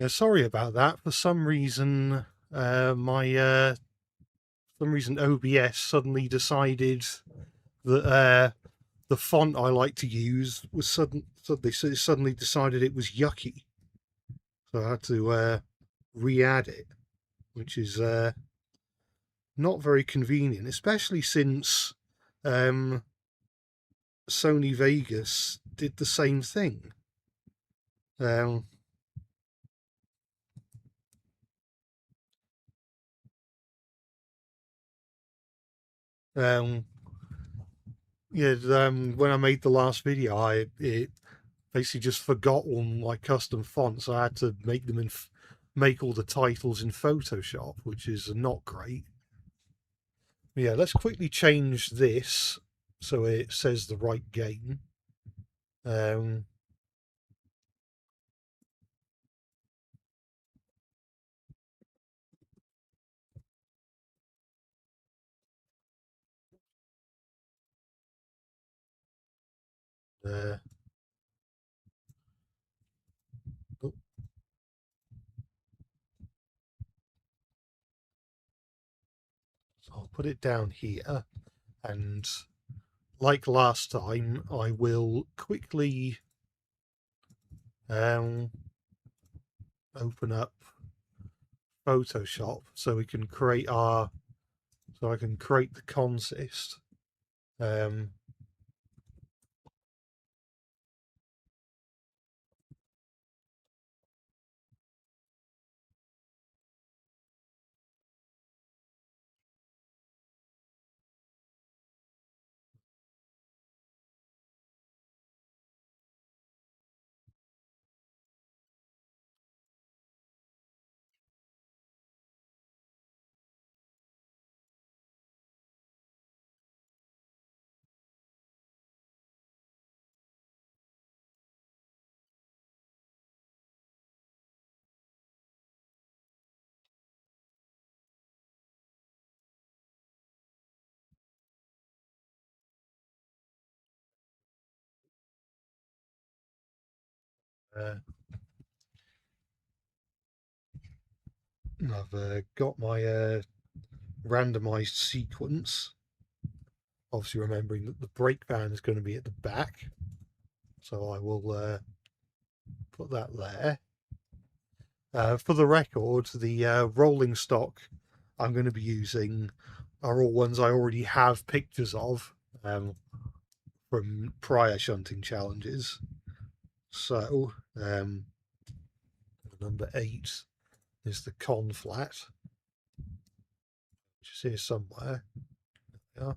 Yeah, sorry about that. For some reason, my OBS suddenly decided that the font I like to use was suddenly decided it was yucky, so I had to re-add it, which is not very convenient, especially since um, Sony Vegas did the same thing. Um, um, yeah, when I made the last video, it basically just forgot all my custom fonts. I had to make them make all the titles in Photoshop, which is not great. But yeah, let's quickly change this so it says the right game. Um, uh, oh, so I'll put it down here, and like last time, I will quickly open up Photoshop so we can create so I can create the consist. Um, uh, I've got my randomized sequence. Obviously, remembering that the brake van is going to be at the back, so I will put that there. For the record, the rolling stock I'm going to be using are all ones I already have pictures of from prior shunting challenges. So, number 8 is the con flat, which is here somewhere. Yeah.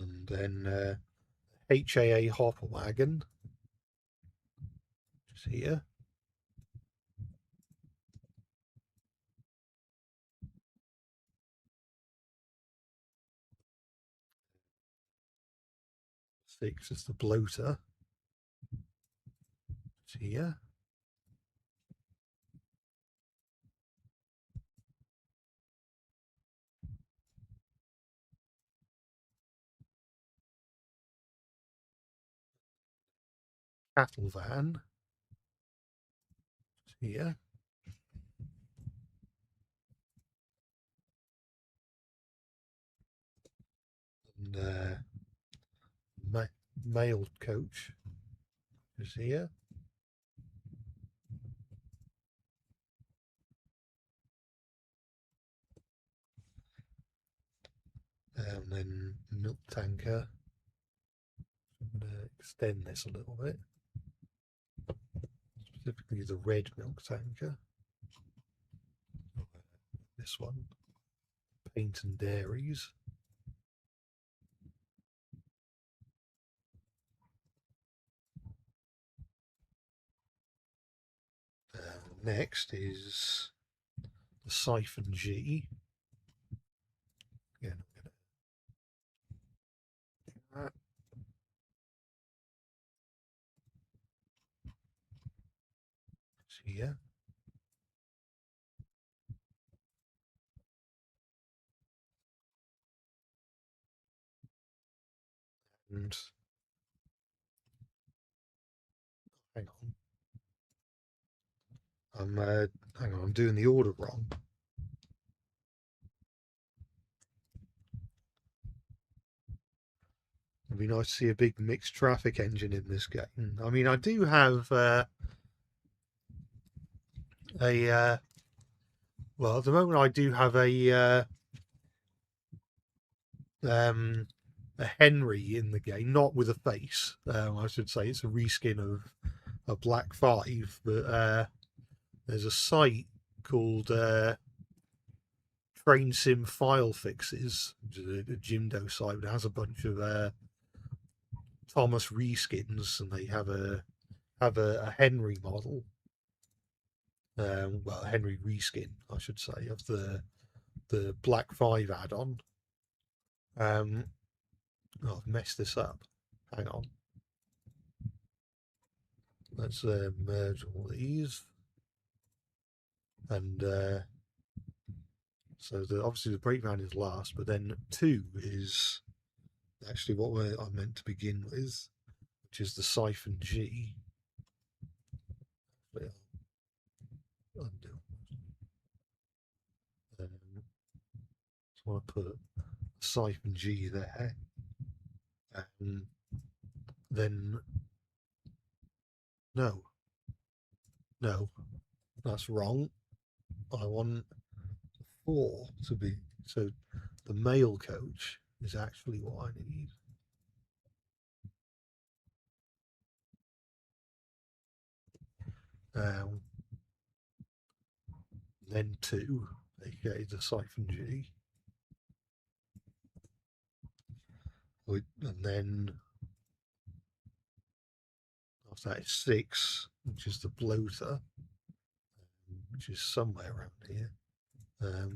And then HAA hopper wagon, which is here. Six is the bloater. It's here. Cattle van. It's here. And mail coach is here. And then milk tanker. I'm going to extend this a little bit. Specifically the red milk tanker. This one. Paint and dairies. Next is the Siphon G. Again, I'm going to do that. It's here. And hang on. Hang on, I'm doing the order wrong. It'd be nice to see a big mixed traffic engine in this game. I mean, I do have well, at the moment I do have a Henry in the game, not with a face. I should say it's a reskin of a Black 5, but there's a site called Train Sim File Fixes, which is a Jimdo site that has a bunch of Thomas reskins, and they have a Henry model. Well, a Henry reskin, I should say, of the Black 5 add-on. Oh, I've messed this up. Hang on. Let's merge all these. And so obviously the breakdown is last, but then 2 is actually what I meant to begin with, which is the Siphon G. Undo. So I want to put Siphon G there. Then no, that's wrong. I want 4 to be, so the male coach is actually what I need. Then 2, aka the Siphon G. And then after that is 6, which is the bloater, which is somewhere around here. No.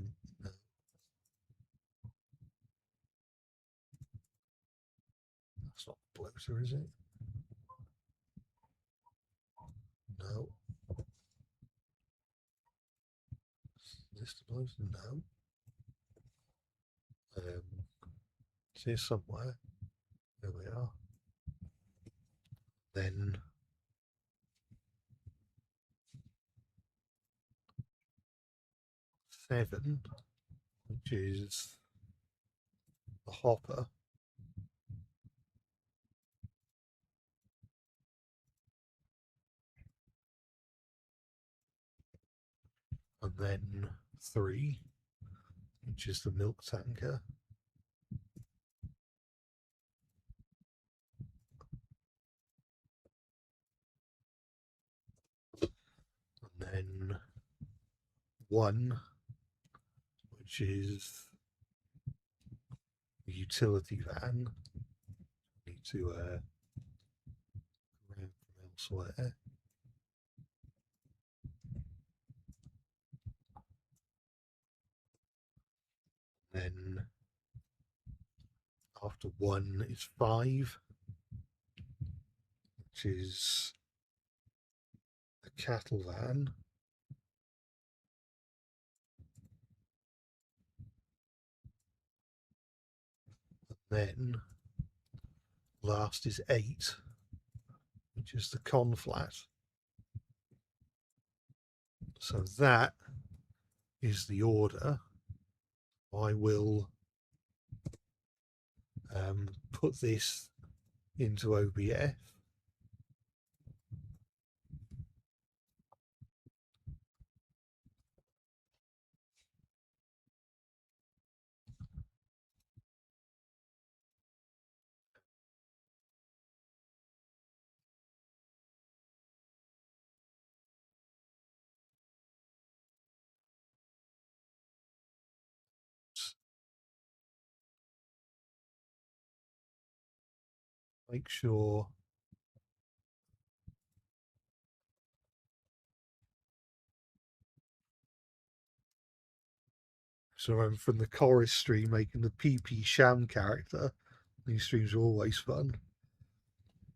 That's not the bloater, is it? No. Is this the bloater? No. It's here somewhere. There we are. Then 7, which is the hopper. And then 3, which is the milk tanker. And then 1, which is the utility van. Need to grab from elsewhere. Then after 1 is 5, which is a cattle van. And then last is 8, which is the conflat. So that is the order. I will put this into OBS. Make sure so I'm from the chorus stream making the PP Sham character. These streams are always fun.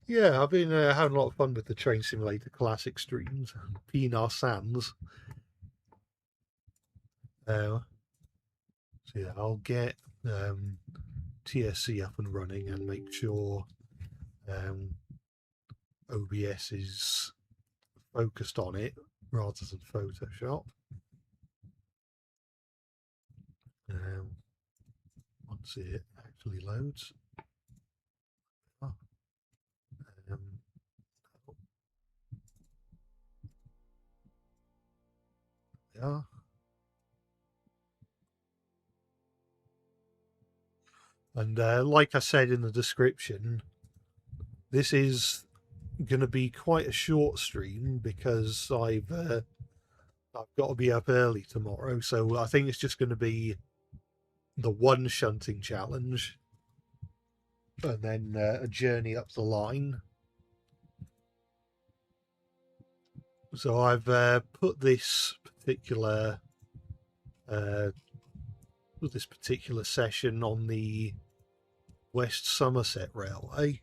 Yeah, I've been having a lot of fun with the Train Simulator Classic streams. Pinar Sands. So yeah, I'll get TSC up and running and make sure OBS is focused on it rather than Photoshop. Once it actually loads. Yeah. And like I said in the description, this is going to be quite a short stream because I've got to be up early tomorrow. So I think it's just going to be the one shunting challenge and then a journey up the line. So I've put this particular session on the West Somerset Railway.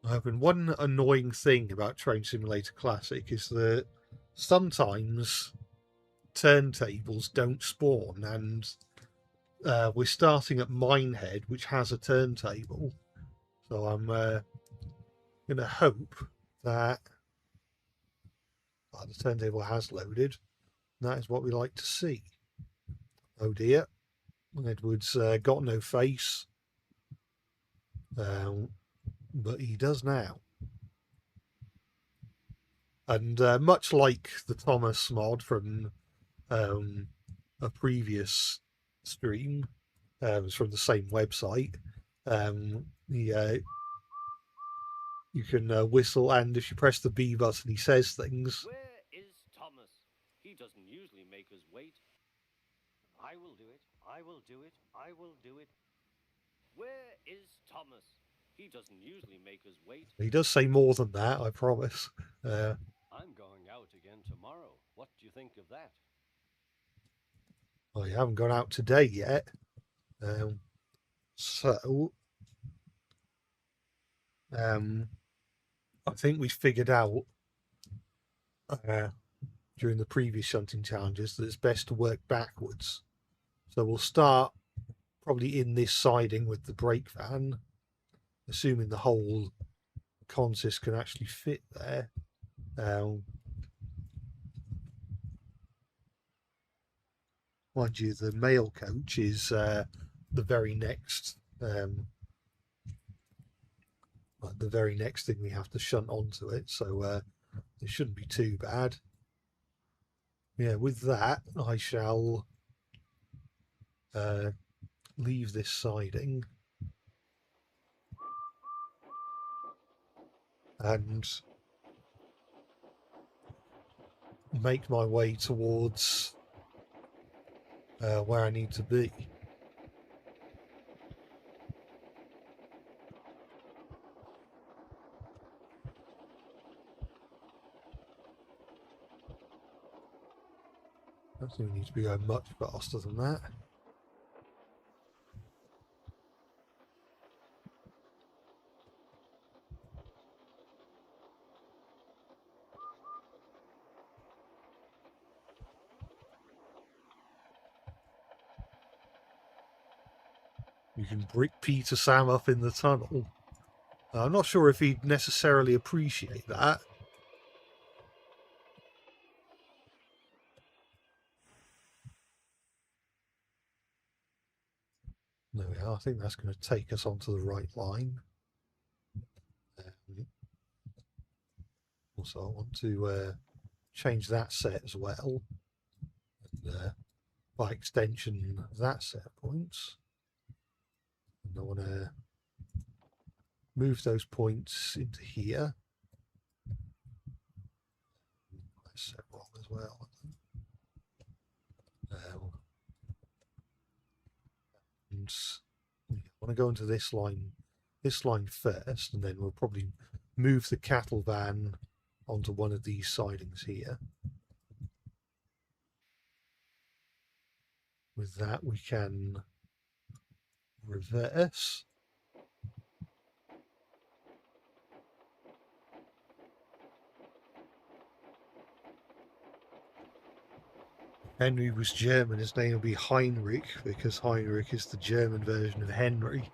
One annoying thing about Train Simulator Classic is that sometimes turntables don't spawn, and we're starting at Minehead, which has a turntable. So I'm going to hope that the turntable has loaded. That is what we like to see. Oh dear, Edward's got no face, but he does now. And much like the Thomas mod from a previous stream, it's from the same website. You can whistle, and if you press the B button, he says things. Where is Thomas? He doesn't usually make us wait. I will do it. I will do it. I will do it. Where is Thomas? He doesn't usually make us wait. He does say more than that, I promise. I'm going out again tomorrow. What do you think of that? I haven't gone out today yet. So I think we figured out during the previous shunting challenges that it's best to work backwards. So we'll start probably in this siding with the brake van, assuming the whole consist can actually fit there. Mind you, the mail coach is the very next thing we have to shunt onto it, so it shouldn't be too bad. Yeah, with that, I shall leave this siding and make my way towards where I need to be. I don't think we need to be going much faster than that. You can brick Peter Sam up in the tunnel. I'm not sure if he'd necessarily appreciate that. There we are. I think that's going to take us onto the right line. Also, I want to change that set as well. And by extension, that set of points. And I want to move those points into here. That's set wrong as well. And I want to go into this line first, and then we'll probably move the cattle van onto one of these sidings here. With that, we can reverse. Henry was German, his name would be Heinrich, because Heinrich is the German version of Henry.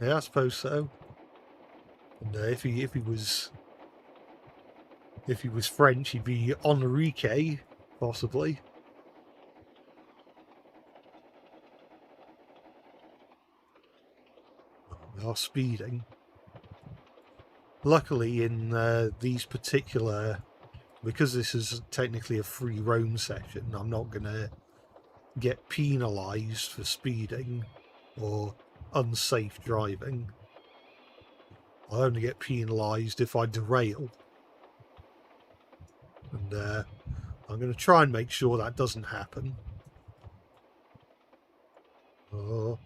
Yeah, I suppose so. And if he was French, he'd be Enrique, possibly. We are speeding. Luckily, in these particular, because this is technically a free roam session, I'm not going to get penalised for speeding or unsafe driving. I'll only get penalised if I derail. And I'm going to try and make sure that doesn't happen. I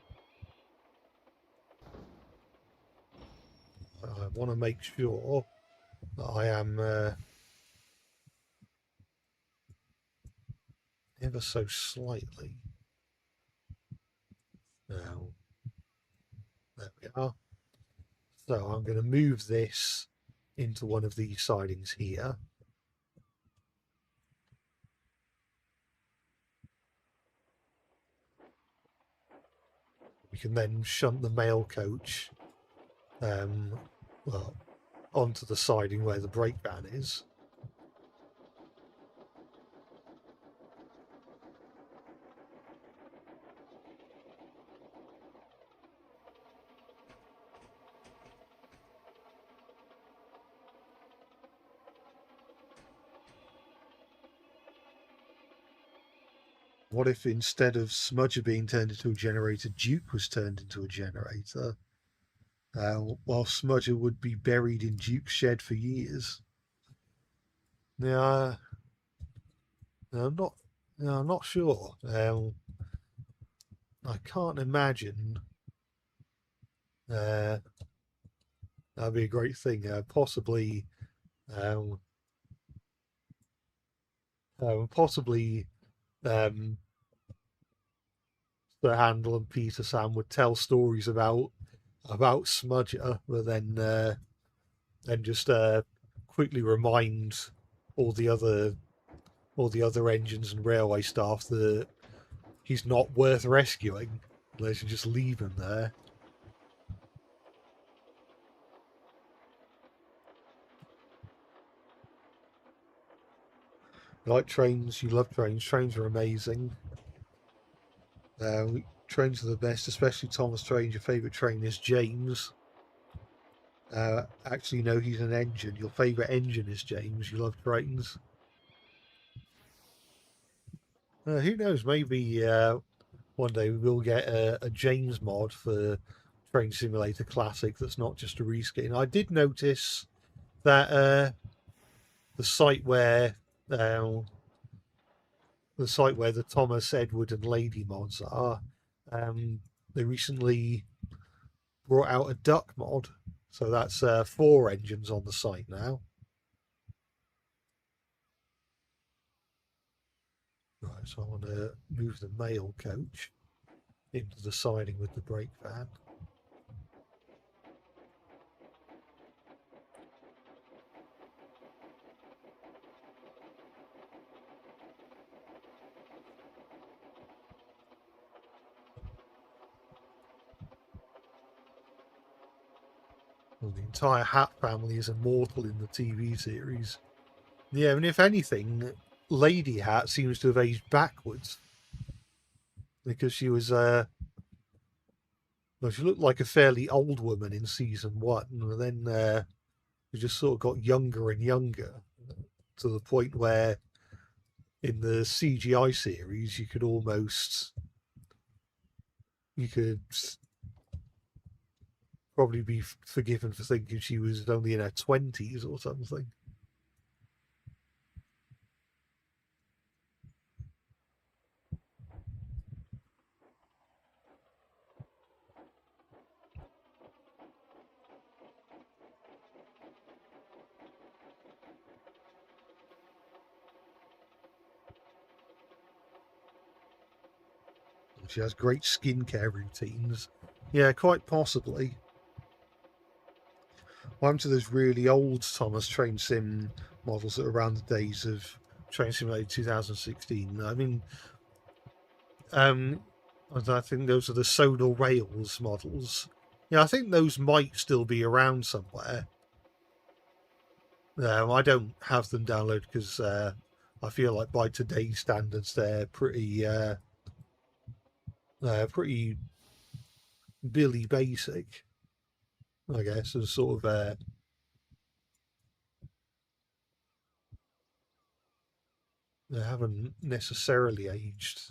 want to make sure that I am ever so slightly. Now, there we are. So I'm going to move this into one of these sidings here. We can then shunt the mail coach well, onto the siding where the brake van is. What if instead of Smudger being turned into a generator, Duke was turned into a generator? While Smudger would be buried in Duke's shed for years. Now, I'm not sure. I can't imagine. That'd be a great thing. Possibly, Sir Handel and Peter Sam would tell stories about Smudger, but then just quickly remind all the other engines and railway staff that he's not worth rescuing. They should just leave him there. You like trains? You love trains. Trains are amazing. Trains are the best, especially Thomas Train. Your favourite train is James. Actually, no, he's an engine. Your favourite engine is James. You love trains. Who knows? Maybe one day we will get a James mod for Train Simulator Classic that's not just a reskin. I did notice that the site where the Thomas, Edward, and Lady mods are, they recently brought out a duck mod, so that's 4 engines on the site now. Right, so I want to move the mail coach into the siding with the brake van. Well, the entire Hat family is immortal in the TV series. Yeah, and if anything, Lady Hat seems to have aged backwards because she was well, she looked like a fairly old woman in season 1, and then she just sort of got younger and younger to the point where in the CGI series you could probably be forgiven for thinking she was only in her 20s or something. She has great skincare routines. Yeah, quite possibly. One to those really old Thomas Train Sim models that are around the days of Train Simulator 2016. I mean, I think those are the Solar Rails models. Yeah, I think those might still be around somewhere. I don't have them downloaded because I feel like by today's standards they're pretty Billy basic, I guess, as sort of they haven't necessarily aged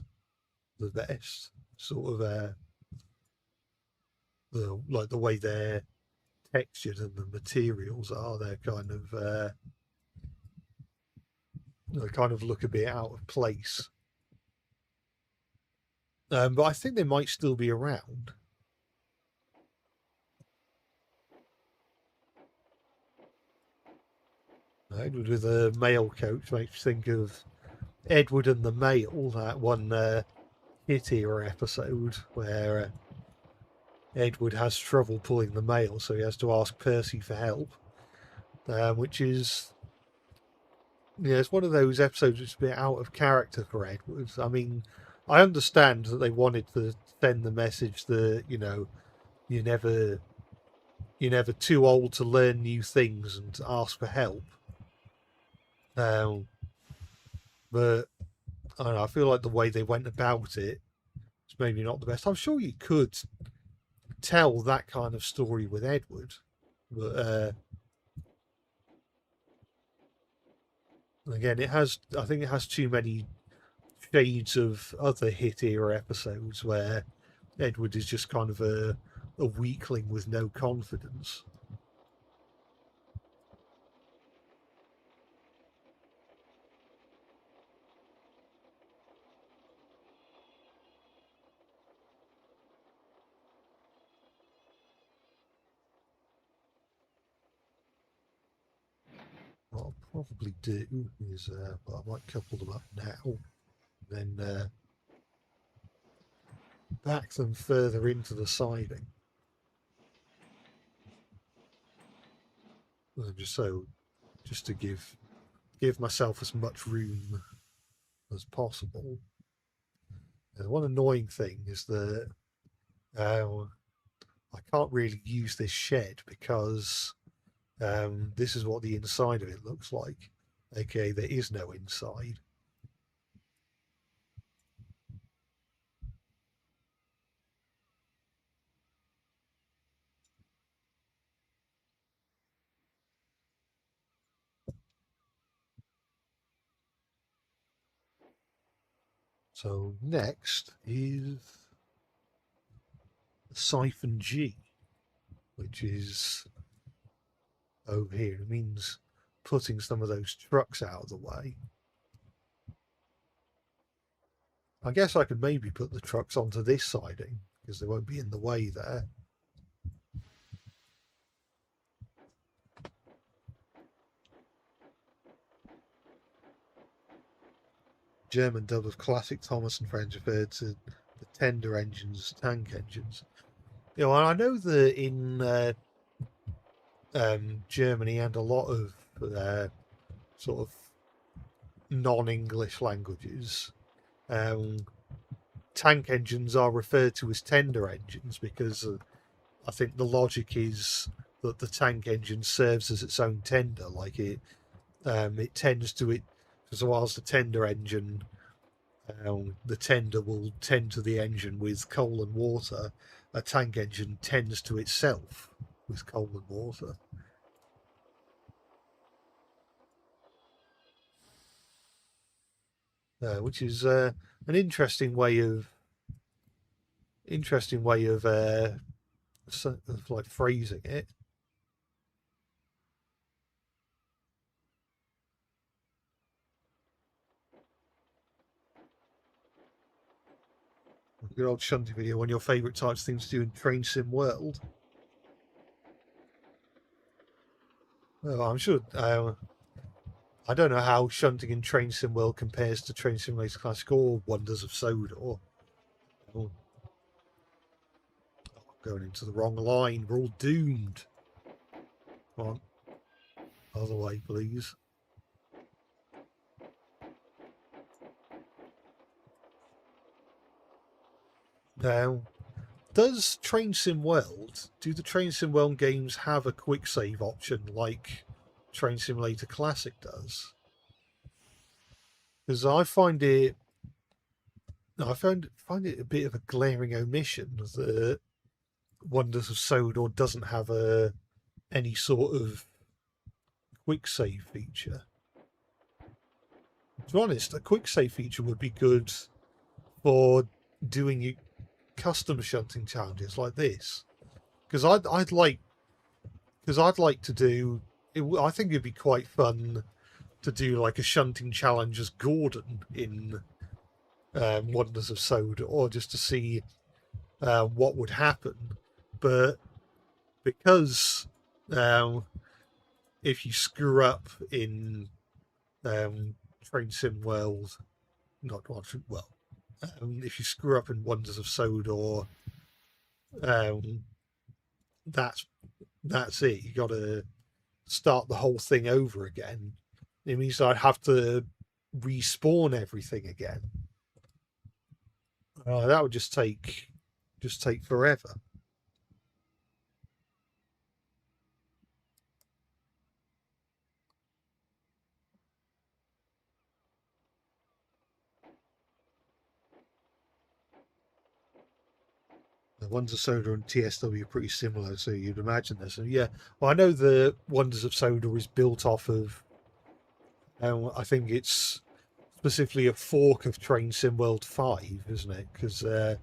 the best. Sort of the way they're textured and the materials are, they're kind of look a bit out of place. But I think they might still be around. Edward with a male coach makes me think of Edward and the Male, that one Hit Era episode where Edward has trouble pulling the mail, so he has to ask Percy for help, which is, yeah, it's one of those episodes that's a bit out of character for Edward. I mean, I understand that they wanted to send the message that, you're never you're never too old to learn new things and to ask for help. But I don't know, I feel like the way they went about it is maybe not the best. I'm sure you could tell that kind of story with Edward, but again, I think it has too many shades of other Hit Era episodes where Edward is just kind of a weakling with no confidence. What I'll probably do is, well, I might couple them up now, then back them further into the siding. Just to give myself as much room as possible. And one annoying thing is that I can't really use this shed because this is what the inside of it looks like. Okay, there is no inside. So next is Siphon G, which is over here. It means putting some of those trucks out of the way. I guess I could maybe put the trucks onto this siding because they won't be in the way there. German dub of classic Thomas and Friends referred to the tender engines as tank engines. And I know that in Germany and a lot of sort of non-English languages, tank engines are referred to as tender engines because I think the logic is that the tank engine serves as its own tender, like it tends to it. So whilst the tender engine, the tender will tend to the engine with coal and water, a tank engine tends to itself with coal and water. Which is an interesting way of like phrasing it. Good old Shunting video. One of your favourite types of things to do in Train Sim World. Well, I'm sure. I don't know how Shunting in Train Sim World compares to Train Simulator Classic or Wonders of Sodor. Oh, going into the wrong line. We're all doomed. Come on. Other way, please. Now, does Train Sim World, do the Train Sim World games have a quick save option like Train Simulator Classic does? Because find it a bit of a glaring omission that Wonders of Sodor doesn't have any sort of quick save feature. To be honest, a quick save feature would be good for doing custom shunting challenges like this, because I'd like to do it. I think it'd be quite fun to do like a shunting challenge as Gordon in Wonders of Soda, or just to see what would happen. But because if you screw up in Train Sim World, not well, if you screw up in Wonders of Soda, um, that's it. You got to start the whole thing over again. It means I'd have to respawn everything again. That would just take forever. The Wonders of Soda and TSW are pretty similar, so you'd imagine this. And yeah, well, I know the Wonders of Soda is built off of. I think it's specifically a fork of Train Sim World 5, isn't it? Because I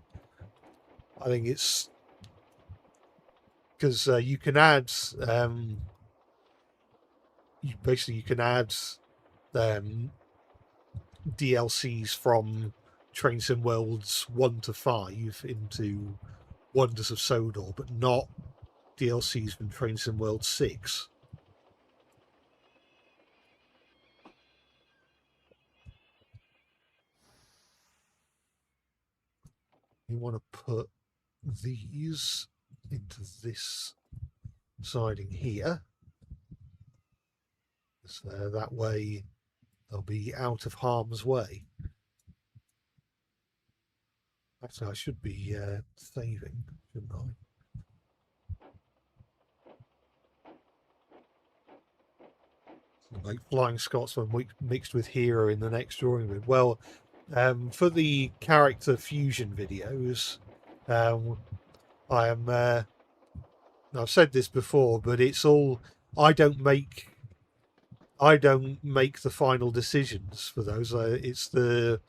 think it's because you can add you can add DLCs from Train Sim Worlds 1 to 5 into Wonders of Sodor, but not DLCs from Train Sim World 6. You want to put these into this siding here, so that way they'll be out of harm's way. Actually, I should be saving, shouldn't I? Like Flying Scotsman mixed with Hero in the next drawing room. Well, for the character fusion videos, I am. I've said this before, but it's all. I don't make the final decisions for those. It's the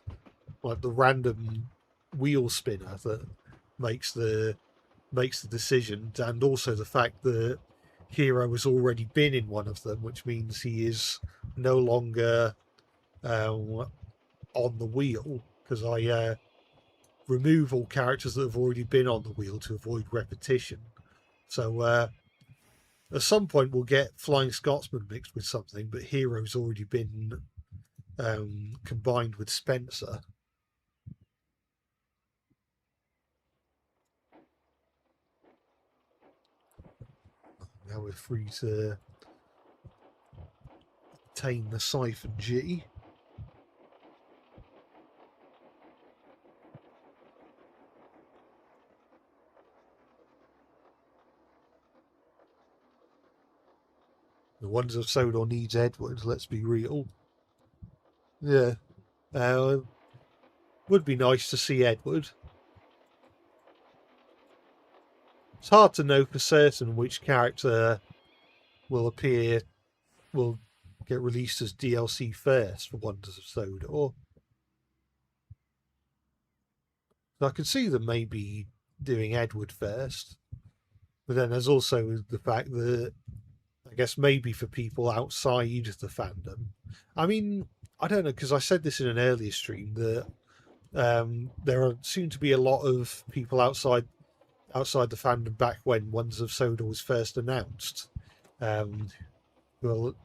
random wheel spinner that makes the decision, and also the fact that Hero has already been in one of them, which means he is no longer on the wheel, because I remove all characters that have already been on the wheel to avoid repetition. So at some point we'll get Flying Scotsman mixed with something, but Hero's already been combined with Spencer. Now we're free to obtain the Siphon G. The Wonders of Sodor needs Edward, let's be real. Yeah. Would be nice to see Edward. It's hard to know for certain which character will get released as DLC first for Wonders of Sodor. So I could see them maybe doing Edward first. But then there's also the fact that I guess maybe for people outside the fandom. I mean, I don't know, because I said this in an earlier stream that there are soon to be a lot of people outside the fandom back when Wonders of Sodor was first announced, who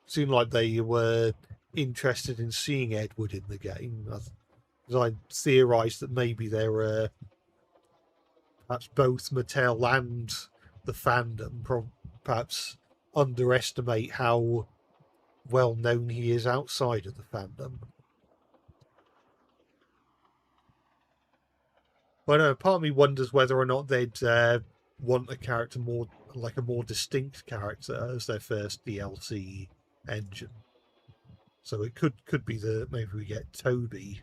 seemed like they were interested in seeing Edward in the game. I theorised that maybe there were perhaps both Mattel and the fandom perhaps underestimate how well known he is outside of the fandom. Well, no, part of me wonders whether or not they'd want a character more like a more distinct character as their first DLC engine. So it could be that maybe we get Toby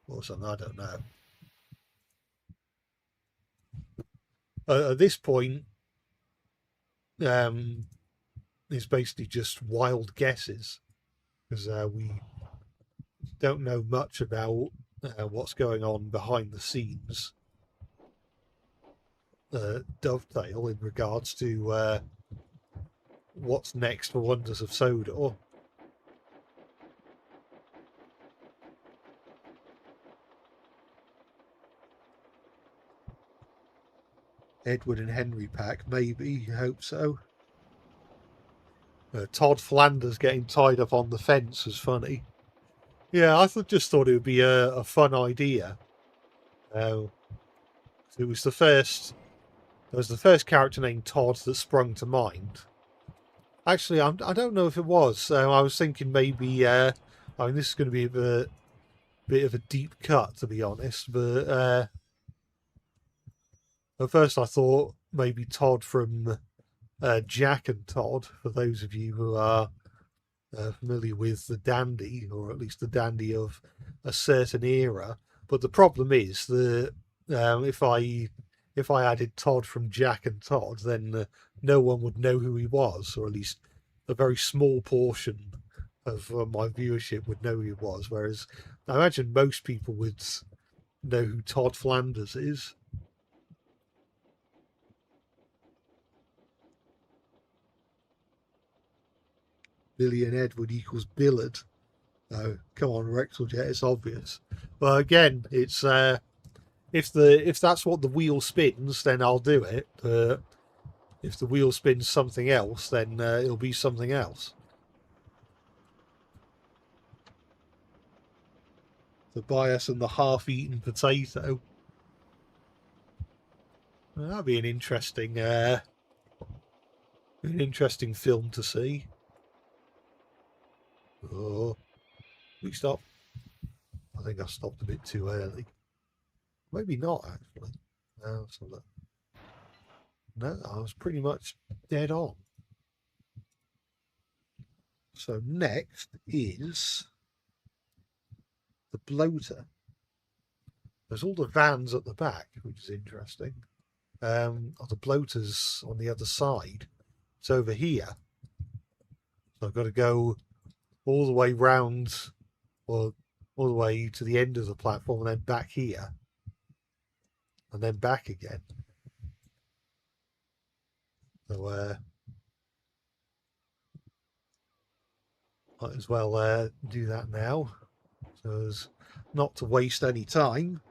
or something. I don't know. At this point, it's basically just wild guesses because we don't know much about what's going on behind the scenes. Dovetail in regards to what's next for Wonders of Sodor. Edward and Henry pack, maybe. I hope so. Todd Flanders getting tied up on the fence was funny. Yeah, just thought it would be a fun idea. It was the first. There was the first character named Todd that sprung to mind. Actually, I don't know if it was. I was thinking maybe. I mean, this is going to be a bit of a deep cut, to be honest. But at first, I thought maybe Todd from Jack and Todd. For those of you who are familiar with the dandy, or at least the dandy of a certain era. But the problem is that if I added Todd from Jack and Todd, then no one would know who he was, or at least a very small portion of my viewership would know who he was. Whereas I imagine most people would know who Todd Flanders is. Billy and Edward equals Billard. Oh, come on, Rexeljet, it's obvious. Well, again, it's if that's what the wheel spins, then I'll do it. But if the wheel spins something else, then it'll be something else. The bias and the half-eaten potato. Well, that'd be an interesting film to see. Oh, we stop. I think I stopped a bit too early. Maybe not, actually. No, no, I was pretty much dead on. So next is the bloater. There's all the vans at the back, which is interesting. The bloater's on the other side. It's over here. So I've got to go all the way round, or all the way to the end of the platform, and then back here, and then back again. So might as well do that now, so as not to waste any time.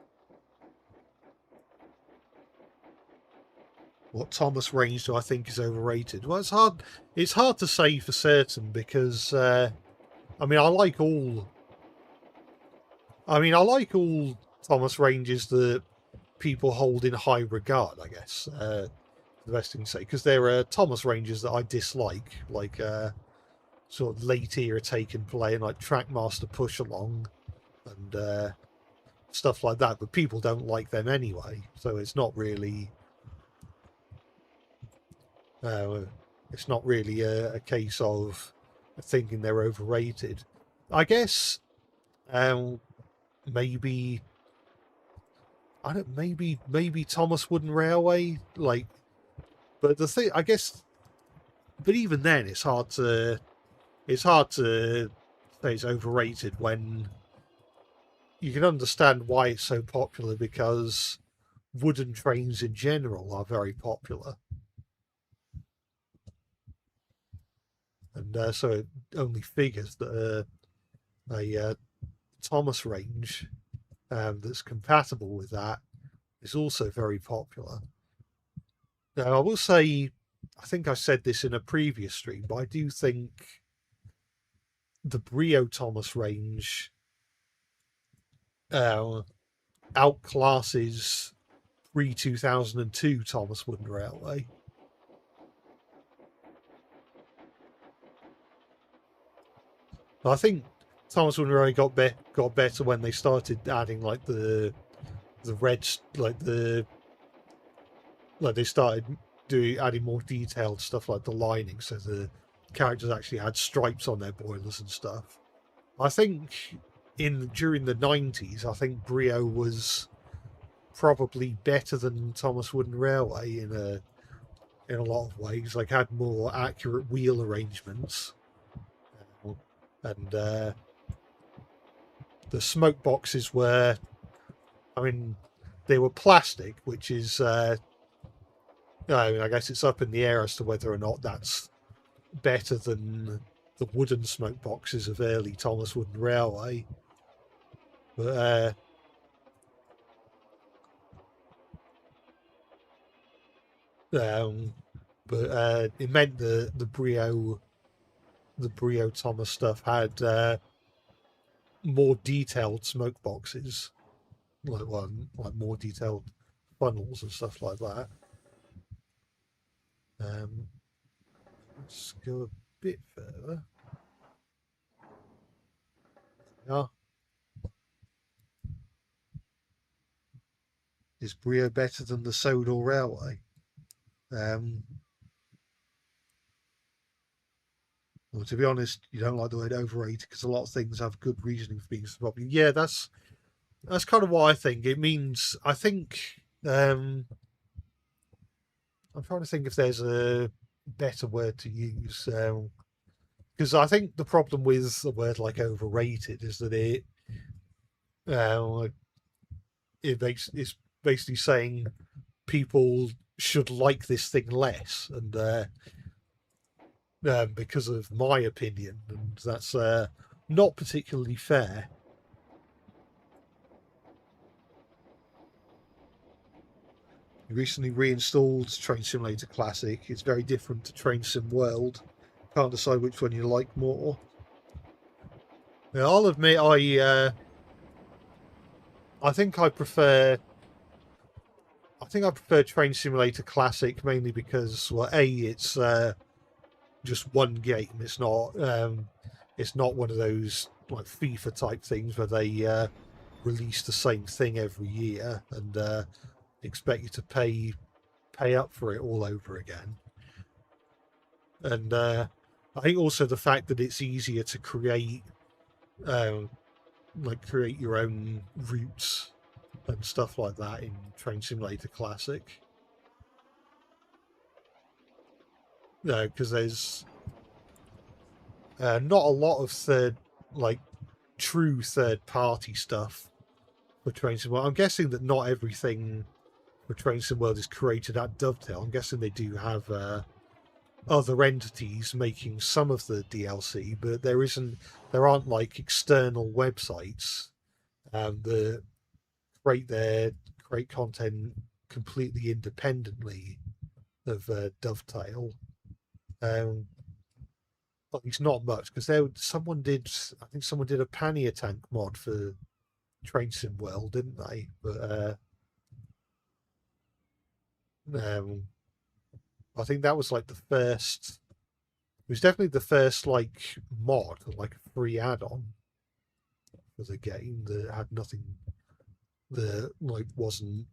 What Thomas range do I think is overrated? Well, it's hard. It's hard to say for certain because I mean I like all Thomas ranges that people hold in high regard. I guess the best thing to say, because there are Thomas ranges that I dislike, like sort of late era Taken play and like Trackmaster Push Along and stuff like that. But people don't like them anyway, so it's not really. It's not really a case of thinking they're overrated. I guess maybe I don't maybe Thomas Wooden Railway, like, but the thing I guess, but even then it's hard to say it's overrated when you can understand why it's so popular, because wooden trains in general are very popular. And so it only figures that a Thomas range that's compatible with that is also very popular. Now, I will say, I think I said this in a previous stream, but I do think the Brio Thomas range outclasses pre-2002 Thomas Wooden Railway. I think Thomas Wooden Railway got better when they started adding like the the reds, like they started adding more detailed stuff like the lining, so the characters actually had stripes on their boilers and stuff. I think during the 90s, I think Brio was probably better than Thomas Wooden Railway in a lot of ways. Like had more accurate wheel arrangements, and the smoke boxes were, I mean, they were plastic, which is, I guess it's up in the air as to whether or not that's better than the wooden smoke boxes of early Thomas Wooden Railway. But um, it meant the Brio Thomas stuff had more detailed smoke boxes, like more detailed funnels and stuff like that. Let's go a bit further. Yeah. Is Brio better than the Sodor Railway? Well, to be honest, you don't like the word overrated because a lot of things have good reasoning for being so popular. Yeah, that's kind of what I think. It means I think I'm trying to think if there's a better word to use because I think the problem with a word like overrated is that uh, it's basically saying people should like this thing less, and because of my opinion, and that's not particularly fair. He recently reinstalled Train Simulator Classic. It's very different to Train Sim World. Can't decide which one you like more. Now, I'll admit, I think I prefer. I think I prefer Train Simulator Classic mainly because, well, it's just one game. It's not one of those like FIFA type things where they release the same thing every year and expect you to pay up for it all over again. And I think also the fact that it's easier to create, um, create your own routes and stuff like that in Train Simulator Classic. No, because there's not a lot of true third party stuff for Train Sim World. I'm guessing that not everything for Train Sim World is created at Dovetail. I'm guessing they do have other entities making some of the DLC, but there aren't like external websites that create content completely independently of Dovetail. Um, at least not much because I think someone did a pannier tank mod for Train Sim World, didn't they? But um, I think that was like the first. It was definitely the first like mod, like a free add-on for the game that had nothing that like wasn't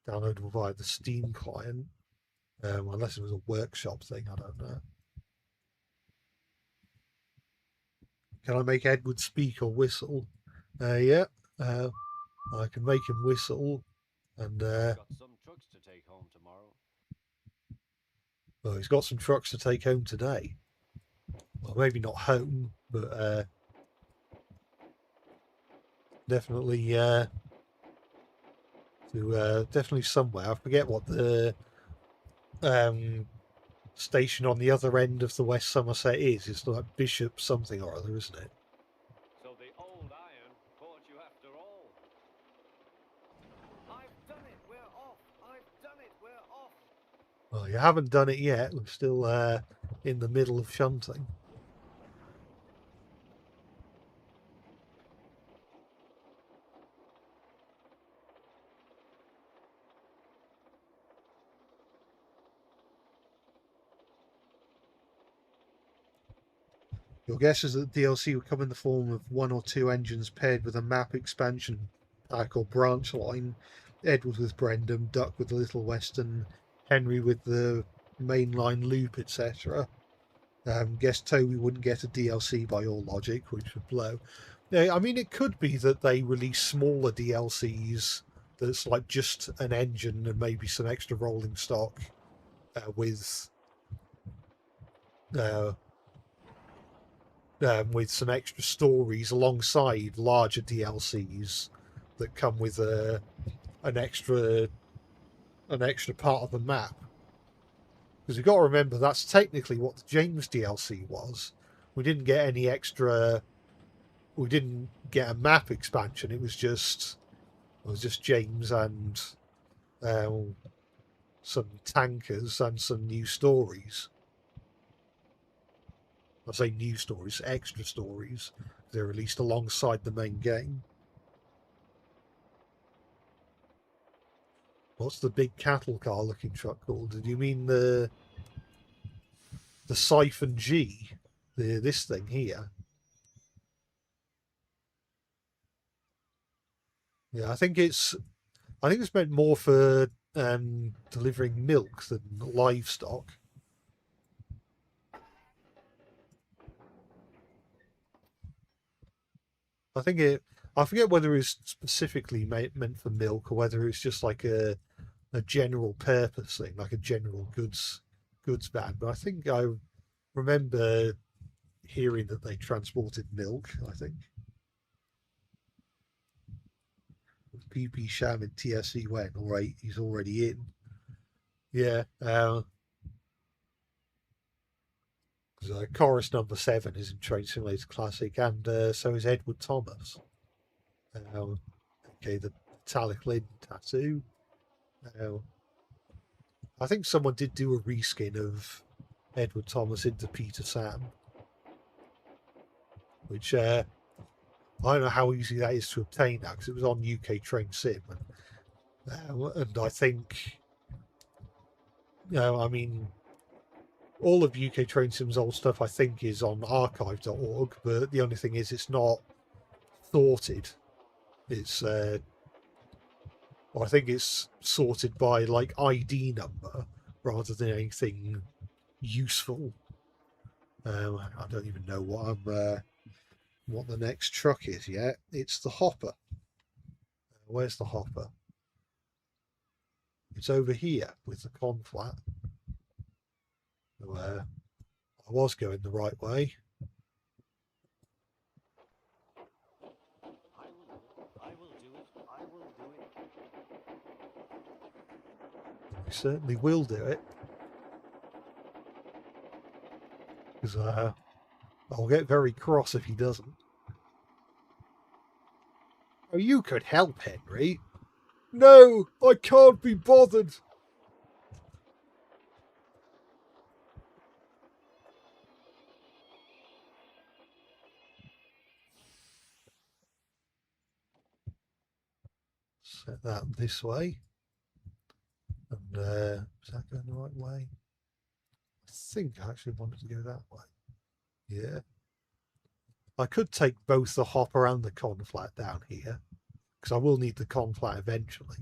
downloadable via the Steam client, unless it was a workshop thing. I don't know. Can I make Edward speak or whistle? Yeah, uh, I can make him whistle, and Got some trucks to take home tomorrow. well, he's got some trucks to take home today. Well, maybe not home, but definitely definitely somewhere. I forget what the um, station on the other end of the West Somerset is. It's like Bishop something or other, isn't it? So the old iron caught you after all. I've done it, we're off. I've done it, we're off. Well, you haven't done it yet. We're still in the middle of shunting. Your guess is that the DLC will come in the form of 1 or 2 engines paired with a map expansion pack or branch line. Edward with Brendam, Duck with the Little Western, Henry with the mainline loop, etc. Guess Toby wouldn't get a DLC by your logic, which would blow. Yeah, I mean, it could be that they release smaller DLCs that's like just an engine and maybe some extra rolling stock uh, with some extra stories alongside larger DLCs that come with an extra part of the map. Because you've got to remember that's technically what the James DLC was. We didn't get any extra. We didn't get a map expansion. It was just James and uh, some tankers and some new stories. I say new stories, extra stories. They're released alongside the main game. What's the big cattle car looking truck called? Did you mean the Siphon G? This thing here? Yeah, I think it's meant more for delivering milk than livestock. I forget whether it's specifically meant for milk or whether it's just like a general purpose thing, like a general goods van. But I think I remember hearing that they transported milk. I think PP Sham in TSC went all right. He's already in. Yeah. Chorus number 7 is in Train Simulator Classic, and so is Edward Thomas. Okay, the metallic lid tattoo. I think someone did do a reskin of Edward Thomas into Peter Sam, which I don't know how easy that is to obtain now because it was on UK Train Sim, and I think, I mean, all of UK Train Sim's old stuff I think is on archive.org, but the only thing is it's not sorted. It's I think it's sorted by like ID number rather than anything useful. I don't even know what the next truck is yet. It's the hopper. Where's the hopper? It's over here with the con flat. I was going the right way. I will do it. I will do it. We certainly will do it. Because I'll get very cross if he doesn't. Oh, you could help, Henry. No, I can't be bothered. Set that this way. And is that going the right way? I think I actually wanted to go that way. Yeah. I could take both the hopper and the con flat down here, because I will need the con flat eventually.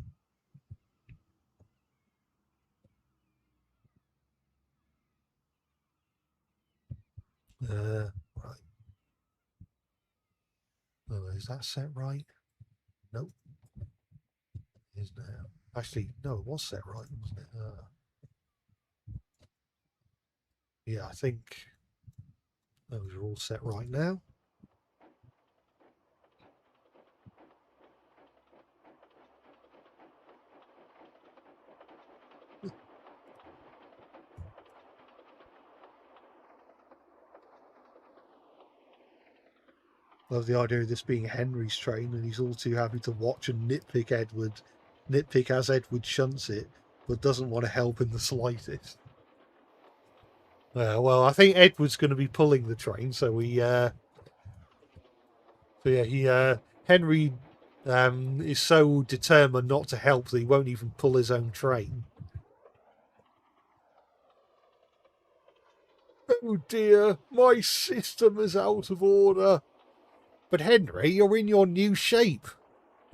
Right. Oh, is that set right? Nope. It is now. Actually, no, it was set right, wasn't it? Yeah, I think those are all set right now. Love the idea of this being Henry's train, and he's all too happy to watch and nitpick as Edward shunts it, but doesn't want to help in the slightest. Well, I think Edward's going to be pulling the train, so Henry is so determined not to help that he won't even pull his own train. Oh dear, my system is out of order. But Henry, you're in your new shape.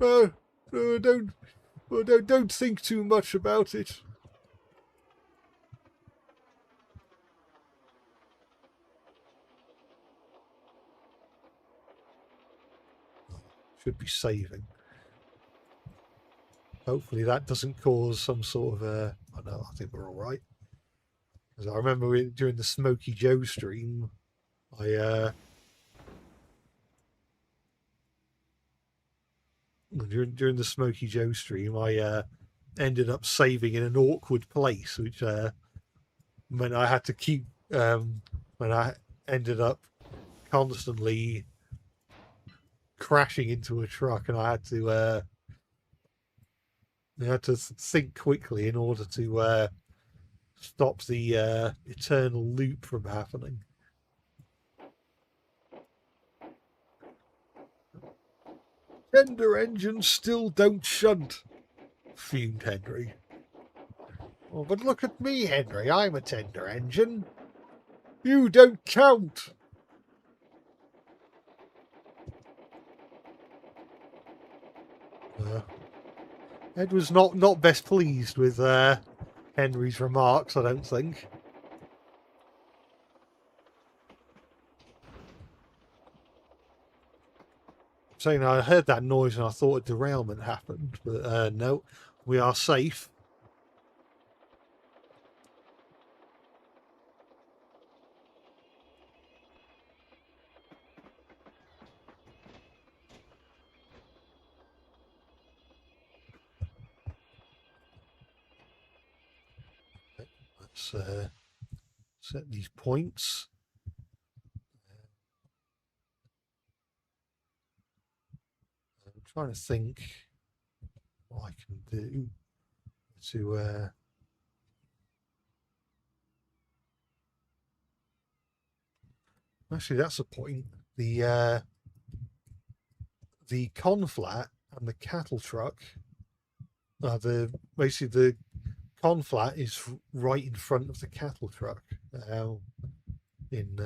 Uh, don't think too much about it. Should be saving. Hopefully that doesn't cause some sort of oh no, I think we're all right. Because I remember during the Smoky Joe stream, I during the Smoky Joe stream, I ended up saving in an awkward place, which meant I had to keep when I ended up constantly crashing into a truck, and I had to think quickly in order to stop the eternal loop from happening. Tender engines still don't shunt, fumed Henry. Oh, but look at me, Henry. I'm a tender engine. You don't count. Ed was not best pleased with Henry's remarks, I don't think. Saying I heard that noise and I thought a derailment happened, but no, we are safe. Let's set these points. I'm trying to think what I can do to actually that's a point. The conflat and the cattle truck basically the conflat is right in front of the cattle truck in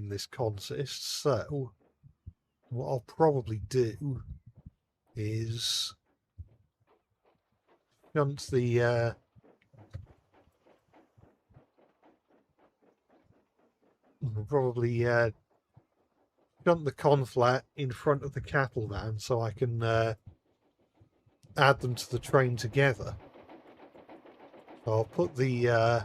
this consist. So what I'll probably do is shunt the probably shunt the conflat in front of the cattle van so I can add them to the train together. So I'll put the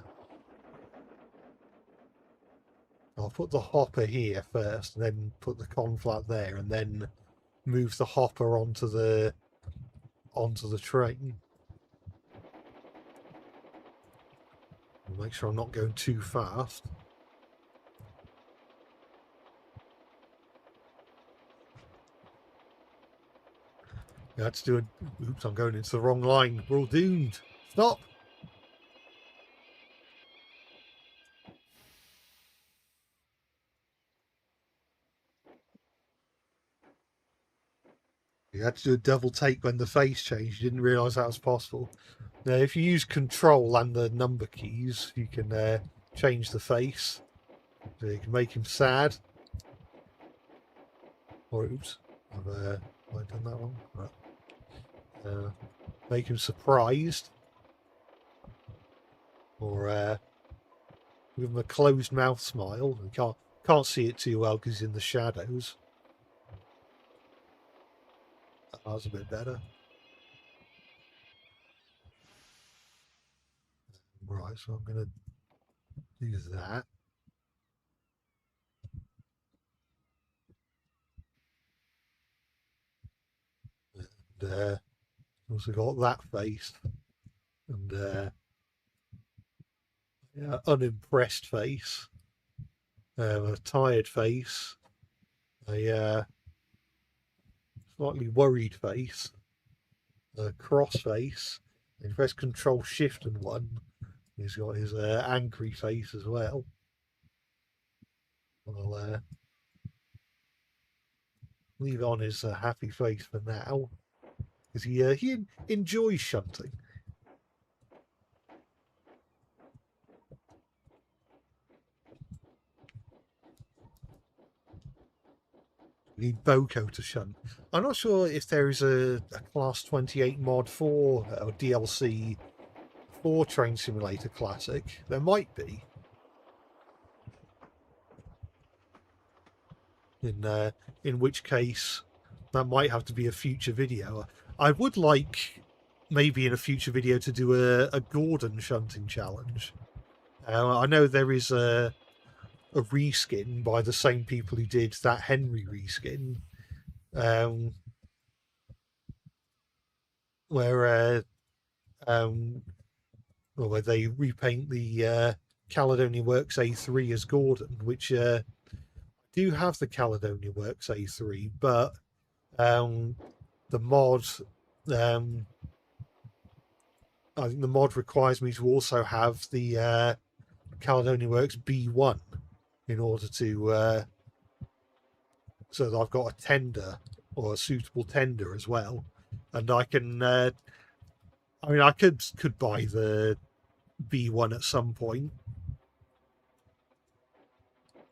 hopper here first, and then put the conflat there, and then move the hopper onto the train. I'll make sure I'm not going too fast. I had to do a... Oops, I'm going into the wrong line. We're all doomed. Stop! You had to do a double take when the face changed. You didn't realise that was possible. Now, if you use Control and the number keys, you can change the face. So you can make him sad. Or, oops, have I done that one? Right. Make him surprised. Or give him a closed mouth smile. You can't see it too well because he's in the shadows. That was a bit better. Right, so I'm going to do that. And also got that face. And unimpressed face. A tired face. A slightly worried face. A cross face. And press Control Shift and 1. He's got his angry face as well. I'll leave on his happy face for now, because he enjoys shunting. We need Boko to shunt. I'm not sure if there is a Class 28 mod for or DLC for Train Simulator Classic. There might be. In which case, that might have to be a future video. I would like, maybe in a future video, to do a Gordon shunting challenge. I know there is a reskin by the same people who did that Henry reskin, where where they repaint the Caledonia Works A3 as Gordon, which do have the Caledonia Works A3, but the mod, I think the mod requires me to also have the Caledonia Works B1 in order to so that I've got a tender or a suitable tender as well, and I can. I mean, I could buy the B1 at some point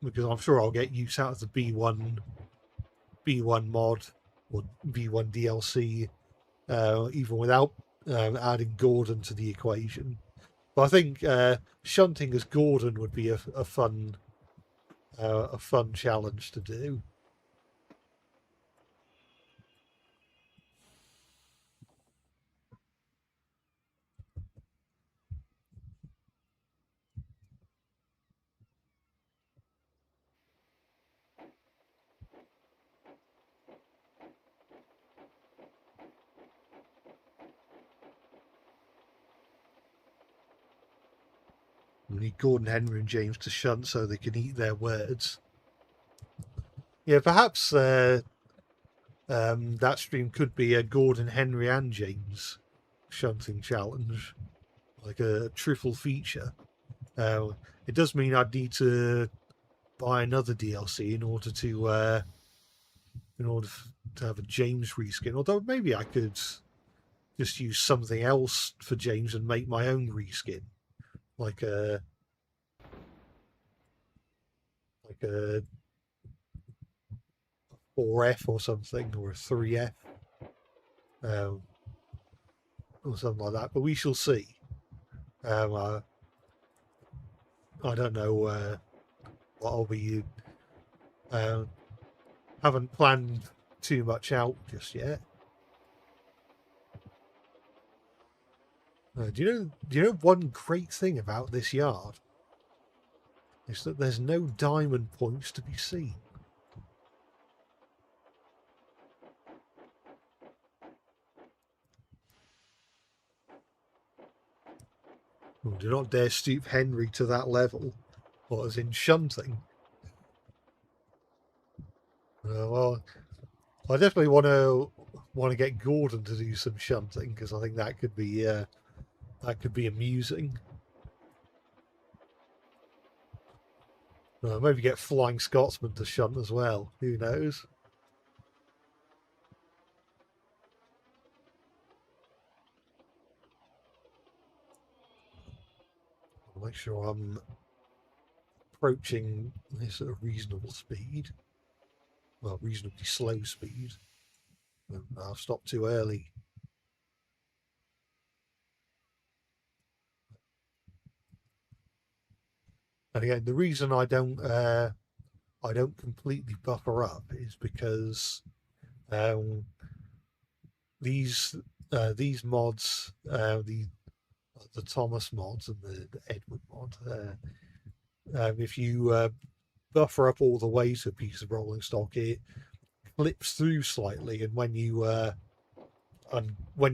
because I'm sure I'll get use out of the B1 mod or B1 DLC even without adding Gordon to the equation. But I think shunting as Gordon would be a fun challenge to do. We need Gordon, Henry, and James to shunt so they can eat their words. Yeah, perhaps that stream could be a Gordon, Henry, and James shunting challenge, like a triple feature. It does mean I'd need to buy another DLC in order to have a James reskin. Although maybe I could just use something else for James and make my own reskin, like a 4F or something, or a 3F, or something like that. But we shall see. I don't know what I'll be. Haven't planned too much out just yet. Do you know one great thing about this yard? Is that there's no diamond points to be seen. Oh, do not dare stoop Henry to that level, or as in shunting. Well, I definitely want to get Gordon to do some shunting because I think that could be amusing. Maybe get Flying Scotsman to shunt as well. Who knows? I'll make sure I'm approaching this at a reasonable speed. Well, reasonably slow speed. I'll stop too early. And again, the reason I don't completely buffer up is because these mods, the Thomas mods and the Edward mod, if you buffer up all the way to a piece of rolling stock, it clips through slightly, and when you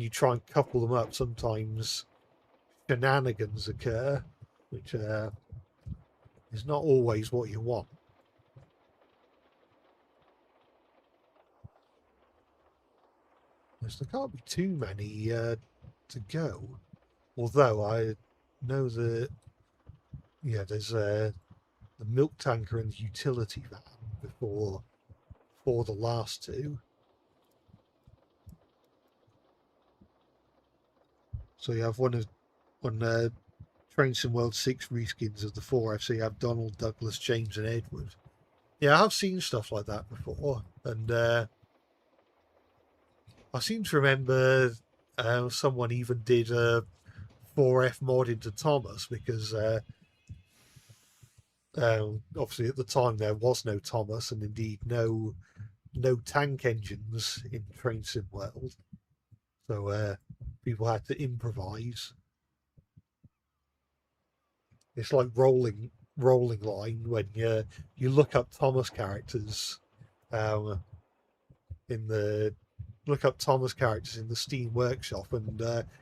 try and couple them up, sometimes shenanigans occur, which is not always what you want. There can't be too many to go. Although I know that, yeah, there's the milk tanker and the utility van before the last two. So you have one Train Sim World 6 reskins of the 4F. So you have Donald, Douglas, James, and Edward. Yeah, I have seen stuff like that before, and I seem to remember someone even did a 4F mod into Thomas because obviously at the time there was no Thomas and indeed no tank engines in Train Sim World, so people had to improvise. It's like rolling line when you look up Thomas characters um, in the look up Thomas characters in the Steam Workshop, and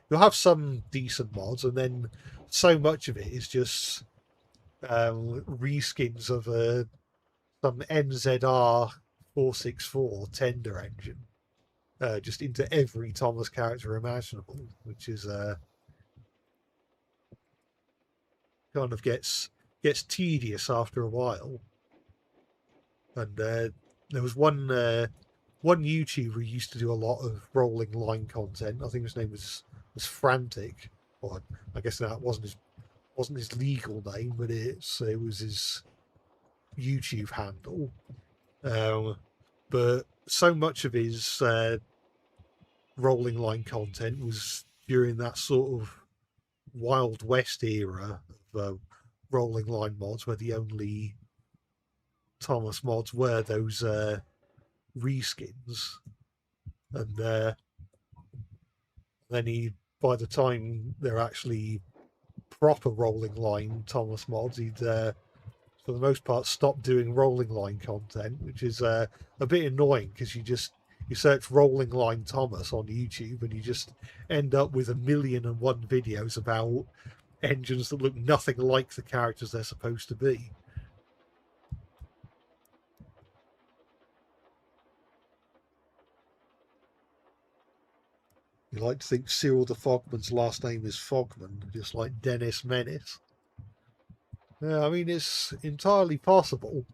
you'll have some decent mods, and then so much of it is just reskins of some NZR 464 tender engine, just into every Thomas character imaginable, which is kind of gets tedious after a while. And there was one YouTuber who used to do a lot of rolling line content. I think his name was Frantic, or I guess that wasn't his legal name, but it was his YouTube handle. Um, but so much of his rolling line content was during that sort of Wild West era of rolling line mods, where the only Thomas mods were those reskins, and then by the time they're actually proper rolling line Thomas mods, he'd for the most part stopped doing rolling line content, which is a bit annoying because you search rolling line Thomas on YouTube and you just end up with 1,000,001 videos about engines that look nothing like the characters they're supposed to be. You like to think Cyril the Fogman's last name is Fogman, just like Dennis Menace. Yeah, I mean, it's entirely possible.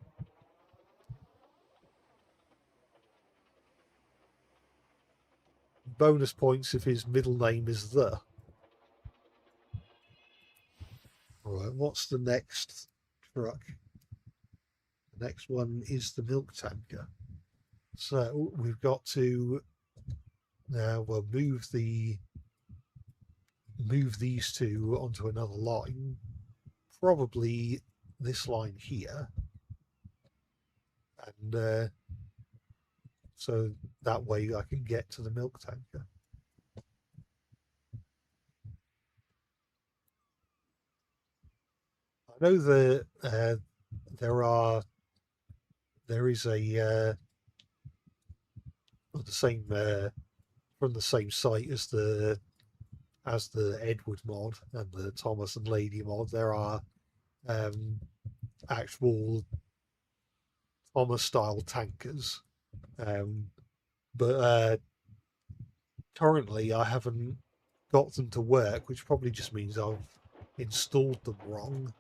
Bonus points if his middle name is the. Alright, what's the next truck? The next one is the milk tanker. So we've got to now we'll move these two onto another line. Probably this line here. And so that way I can get to the milk tanker. I know that there is a the same from the same site as the Edward mod and the Thomas and Lady mod. There are um, actual Thomas style tankers, but currently I haven't got them to work, which probably just means I've installed them wrong.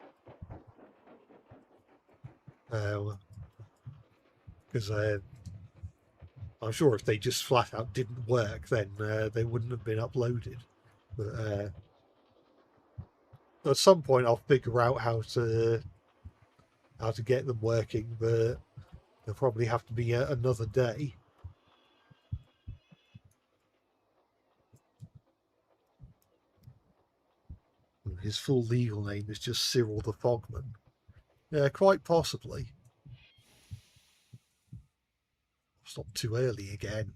Because I'm sure if they just flat out didn't work, then they wouldn't have been uploaded. But at some point, I'll figure out how to get them working. But there'll probably have to be another day. His full legal name is just Cyril the Fogman. Yeah, quite possibly. It's not too early again.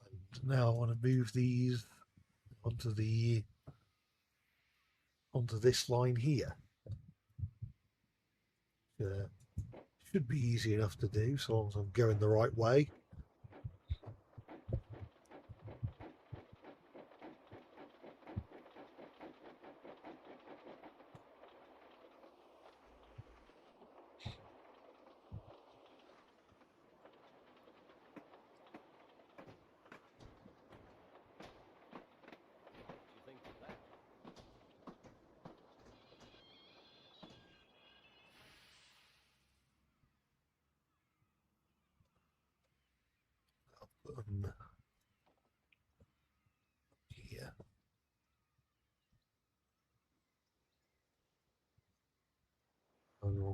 And now I want to move these onto this line here. Should be easy enough to do, so long as I'm going the right way. What do you think of that?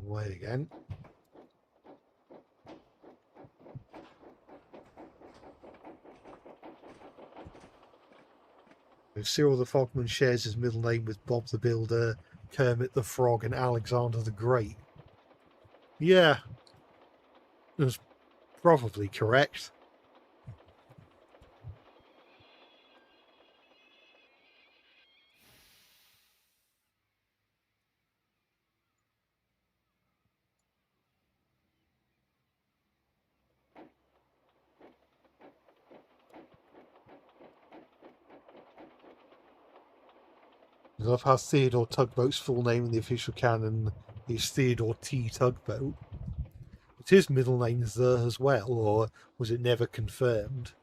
Wrong way again. Cyril the Fogman shares his middle name with Bob the Builder, Kermit the Frog, and Alexander the Great. Yeah, that's probably correct. I love how Theodore Tugboat's full name in the official canon is Theodore T. Tugboat. But his middle name is there as well, or was it never confirmed?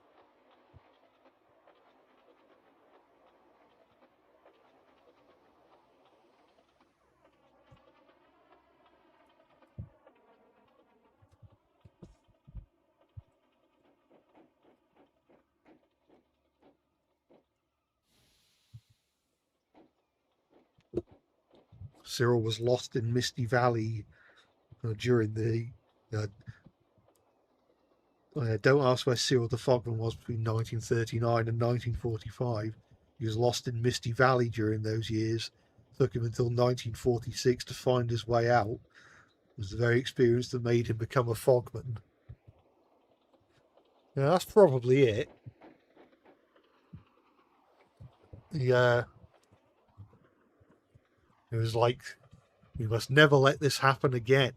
Cyril was lost in Misty Valley during the. Don't ask where Cyril the Fogman was between 1939 and 1945. He was lost in Misty Valley during those years. Took him until 1946 to find his way out. It was the very experience that made him become a fogman. Yeah, that's probably it. Yeah, it was like, we must never let this happen again.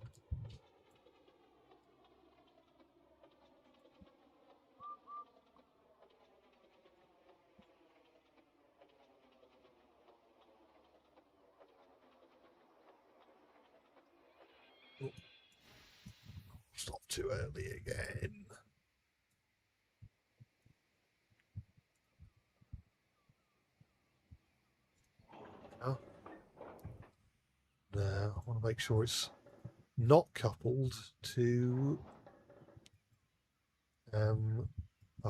Stop too early again. Oh. No, I want to make sure it's not coupled to. Oh,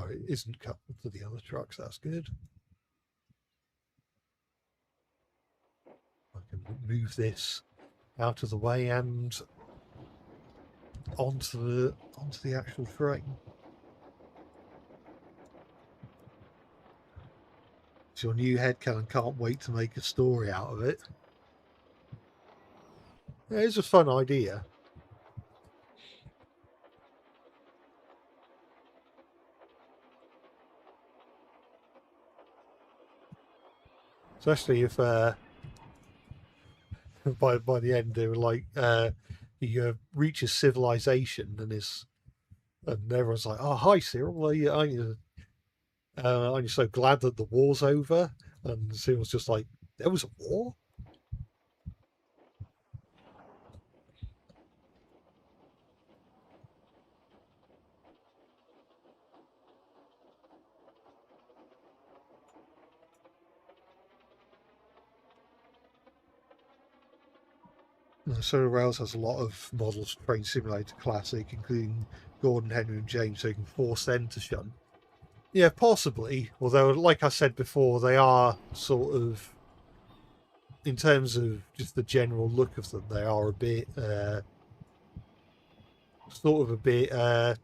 it isn't coupled to the other trucks. That's good. I can move this out of the way and onto the actual train. It's your new headcanon. Can't wait to make a story out of it. Yeah, it's a fun idea. Especially if by the end they were like he reaches civilization and everyone's like, "Oh, hi, Cyril. Aren't you so glad that the war's over?" And Cyril's just like, "There was a war." Solar Rails has a lot of models for Train Simulator Classic, including Gordon, Henry, and James, so you can force them to shunt. Yeah, possibly. Although, like I said before, they are sort of, in terms of just the general look of them, they are a bit, sort of a bit out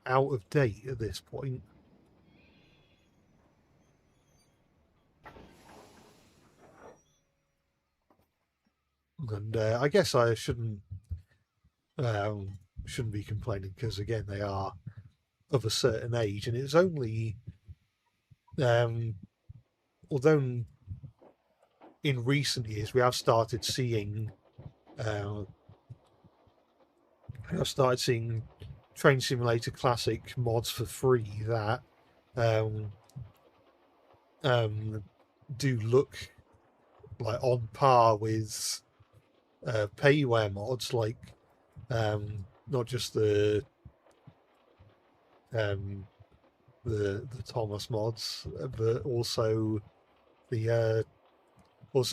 of date at this point. And I guess I shouldn't be complaining because again they are of a certain age, and it's only um, although in recent years we have started seeing uh, Train Simulator Classic mods for free that um, um, do look like on par with payware mods, like not just um, the Thomas mods, but the also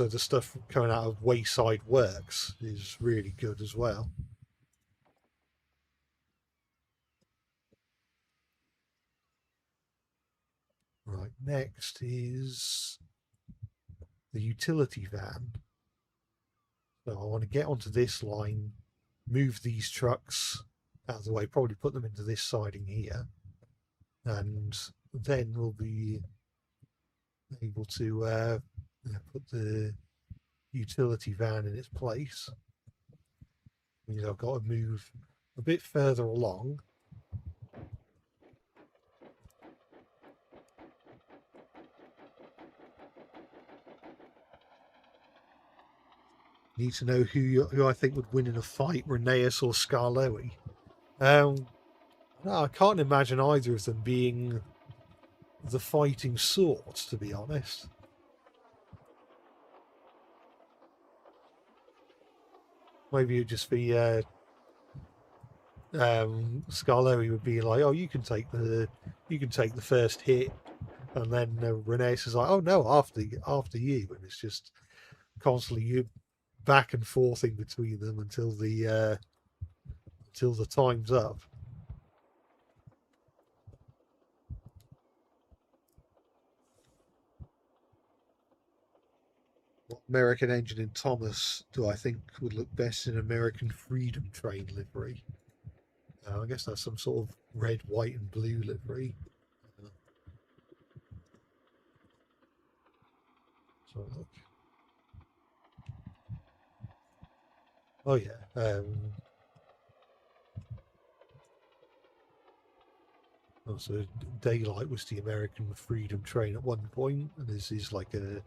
the stuff coming out of Wayside Works is really good as well. Right, next is the utility van. So I want to get onto this line, move these trucks out of the way, probably put them into this siding here, and then we'll be able to put the utility van in its place. Means I've got to move a bit further along. Need to know who I think would win in a fight, Rheneas or Skarloey. No, I can't imagine either of them being the fighting sort, to be honest. Maybe it'd just be Skarloey would be like, "Oh, you can take the first hit," and then Rheneas is like, "Oh no, after you," and it's just constantly you back and forth in between them until the time's up. What American engine in Thomas do I think would look best in American Freedom Train livery? I guess that's some sort of red, white, and blue livery. So look. Oh yeah. So Daylight was the American Freedom Train at one point, and this is like a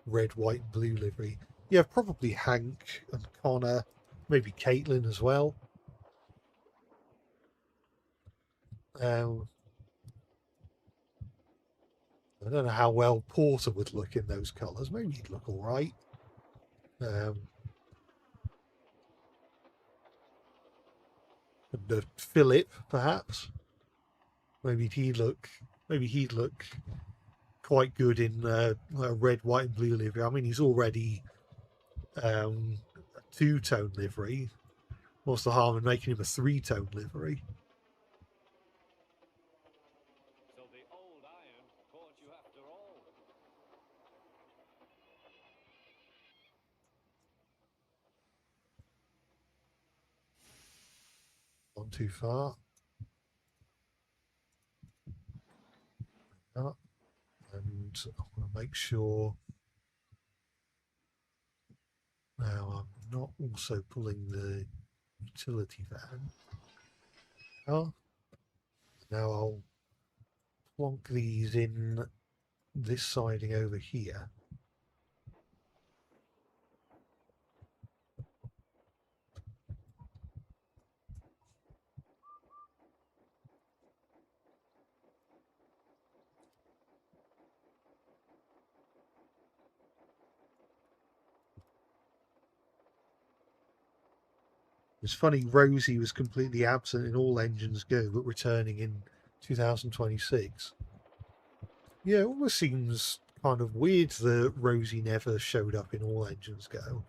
red, white, and blue livery. Yeah, probably Hank and Connor, maybe Caitlin as well. I don't know how well Porter would look in those colours. Maybe he'd look all right. And Philip, perhaps. Maybe he'd look quite good in a red, white, and blue livery. I mean, he's already a two-tone livery. What's the harm in making him a three-tone livery? So the old iron caught you after all. Not too far. And I want to make sure now I'm not also pulling the utility van. Oh, now I'll plonk these in this siding over here. It's funny, Rosie was completely absent in All Engines Go, but returning in 2026. Yeah, it almost seems kind of weird that Rosie never showed up in All Engines Go.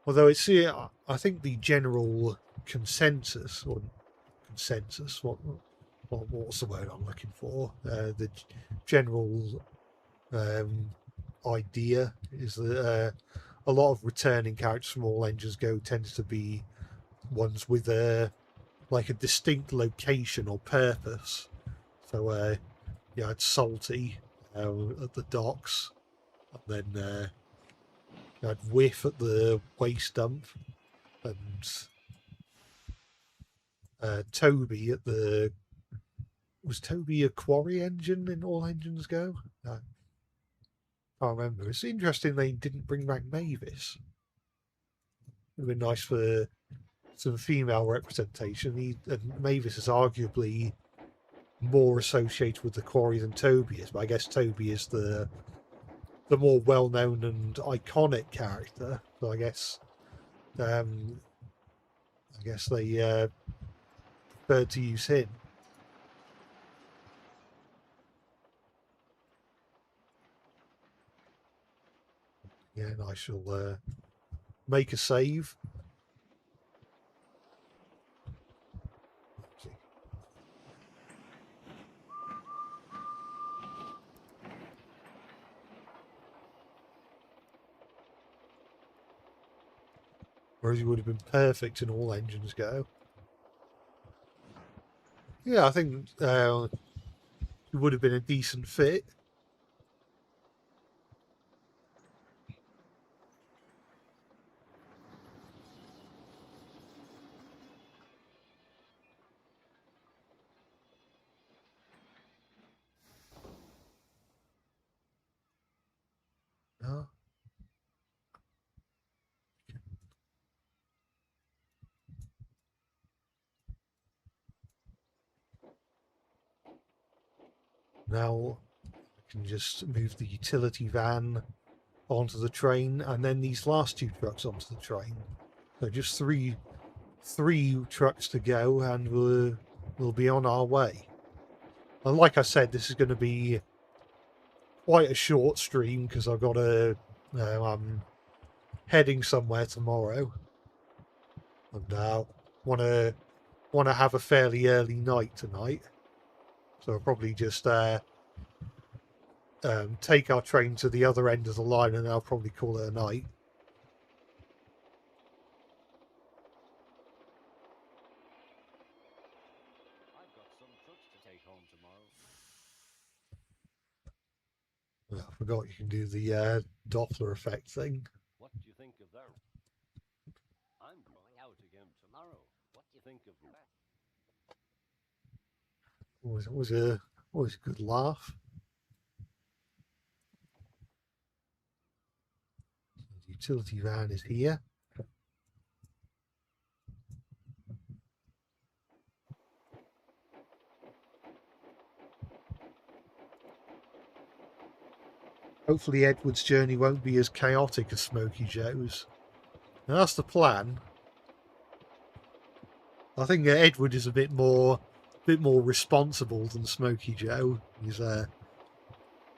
Although I think the general consensus, or consensus, what's the word I'm looking for? The general idea is that a lot of returning characters from All Engines Go tends to be ones with a distinct location or purpose. So yeah, I'd Salty at the docks, and then I'd Whiff at the waste dump, and Toby at the. Was Toby a quarry engine in All Engines Go? I can't remember. It's interesting they didn't bring back Mavis. It would have been nice for some female representation. And Mavis is arguably more associated with the quarry than Toby is, but I guess Toby is the more well-known and iconic character. So I guess they preferred to use him. Yeah, and I shall make a save. whereas he would have been perfect in All Engines Go. Yeah, I think he would have been a decent fit. Uh, Now I can just move the utility van onto the train, and then these last two trucks onto the train. So just three trucks to go, and we'll be on our way. And like I said, this is going to be quite a short stream because I've got I'm heading somewhere tomorrow, and want to have a fairly early night tonight. So I'll probably just take our train to the other end of the line, and I'll probably call it a night. I've got some trucks to take home tomorrow. I forgot you can do the Doppler effect thing. What do you think of that? I'm going out again tomorrow. What do you think of that? Always a good laugh. The utility van is here. Hopefully Edward's journey won't be as chaotic as Smokey Joe's. Now, that's the plan. I think Edward is a bit more responsible than Smokey Joe. He's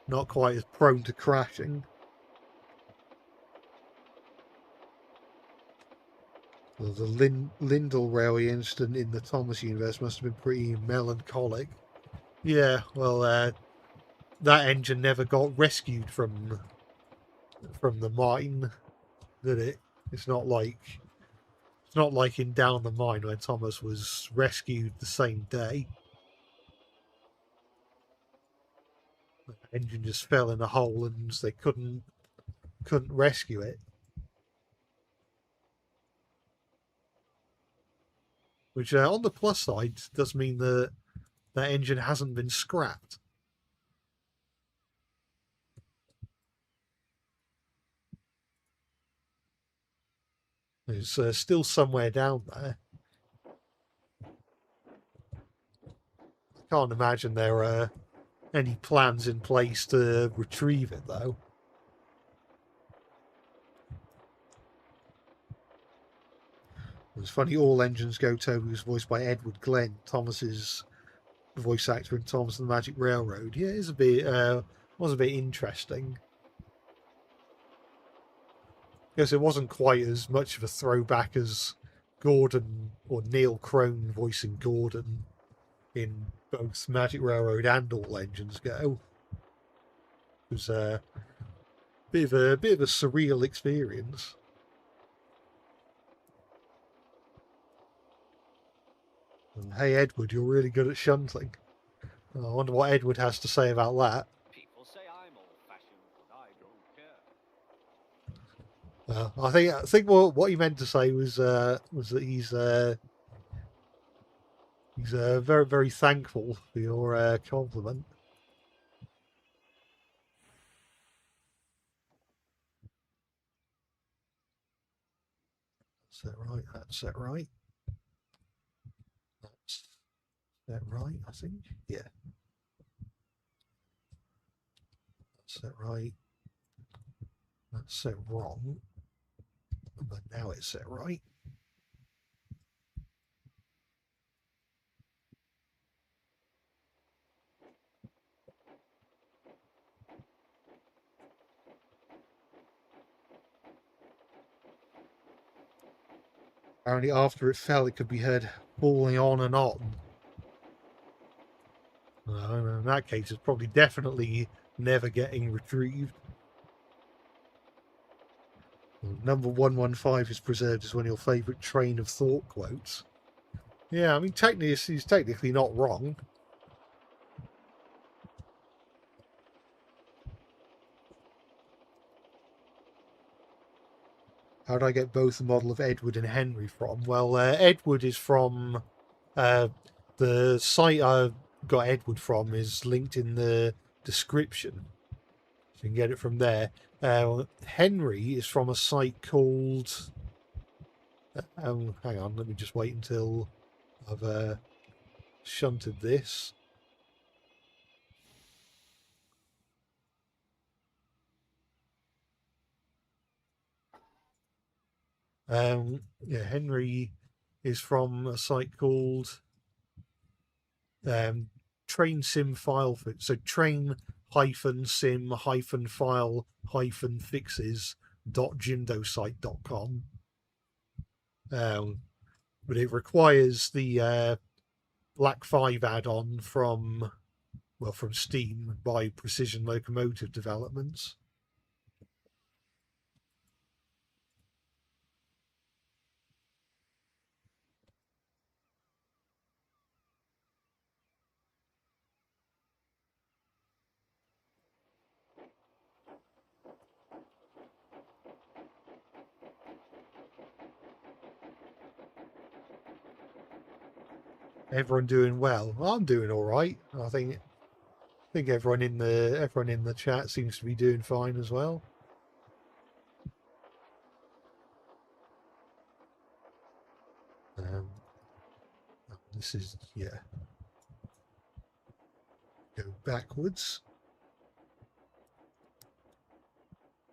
not quite as prone to crashing. Well, the Lindell Railway incident in the Thomas universe must have been pretty melancholic. Yeah, well, that engine never got rescued from the mine, did it? It's not like in Down the Mine where Thomas was rescued the same day. The engine just fell in a hole and they couldn't rescue it. Which, on the plus side, does mean that engine hasn't been scrapped. It's still somewhere down there. I can't imagine there are any plans in place to retrieve it, though. It's funny, All Engines Go Toby was voiced by Edward Glenn, Thomas's voice actor in Thomas and the Magic Railroad. Yeah, it's a bit was a bit interesting. Because it wasn't quite as much of a throwback as Gordon or Neil Crone voicing Gordon in both Magic Railroad and All Engines Go. It was a bit of a surreal experience. And hey, Edward, you're really good at shunting. I wonder what Edward has to say about that. People say I'm old-fashioned, but I don't care. I think what he meant to say was that he's very, very thankful for your compliment. Is that right? That's that right. That's that right, I think. Yeah. That's that right. That's set wrong. But now it's set right. Apparently after it fell, it could be heard falling on and on. In that case, it's probably definitely never getting retrieved. Number 115 is preserved as one of your favourite train of thought quotes. Yeah, I mean, technically, he's technically not wrong. How did I get both the model of Edward and Henry from? Well, Edward is from the site I got Edward from is linked in the description, so you can get it from there. Henry is from a site called. Hang on, let me just wait until I've shunted this. Yeah, Henry is from a site called train sim file so train sim file fixes .jimdosite.com. But it requires the Black 5 add-on from Steam by Precision Locomotive Developments. Everyone doing well? I'm doing all right. I think everyone in the chat seems to be doing fine as well. This is go backwards.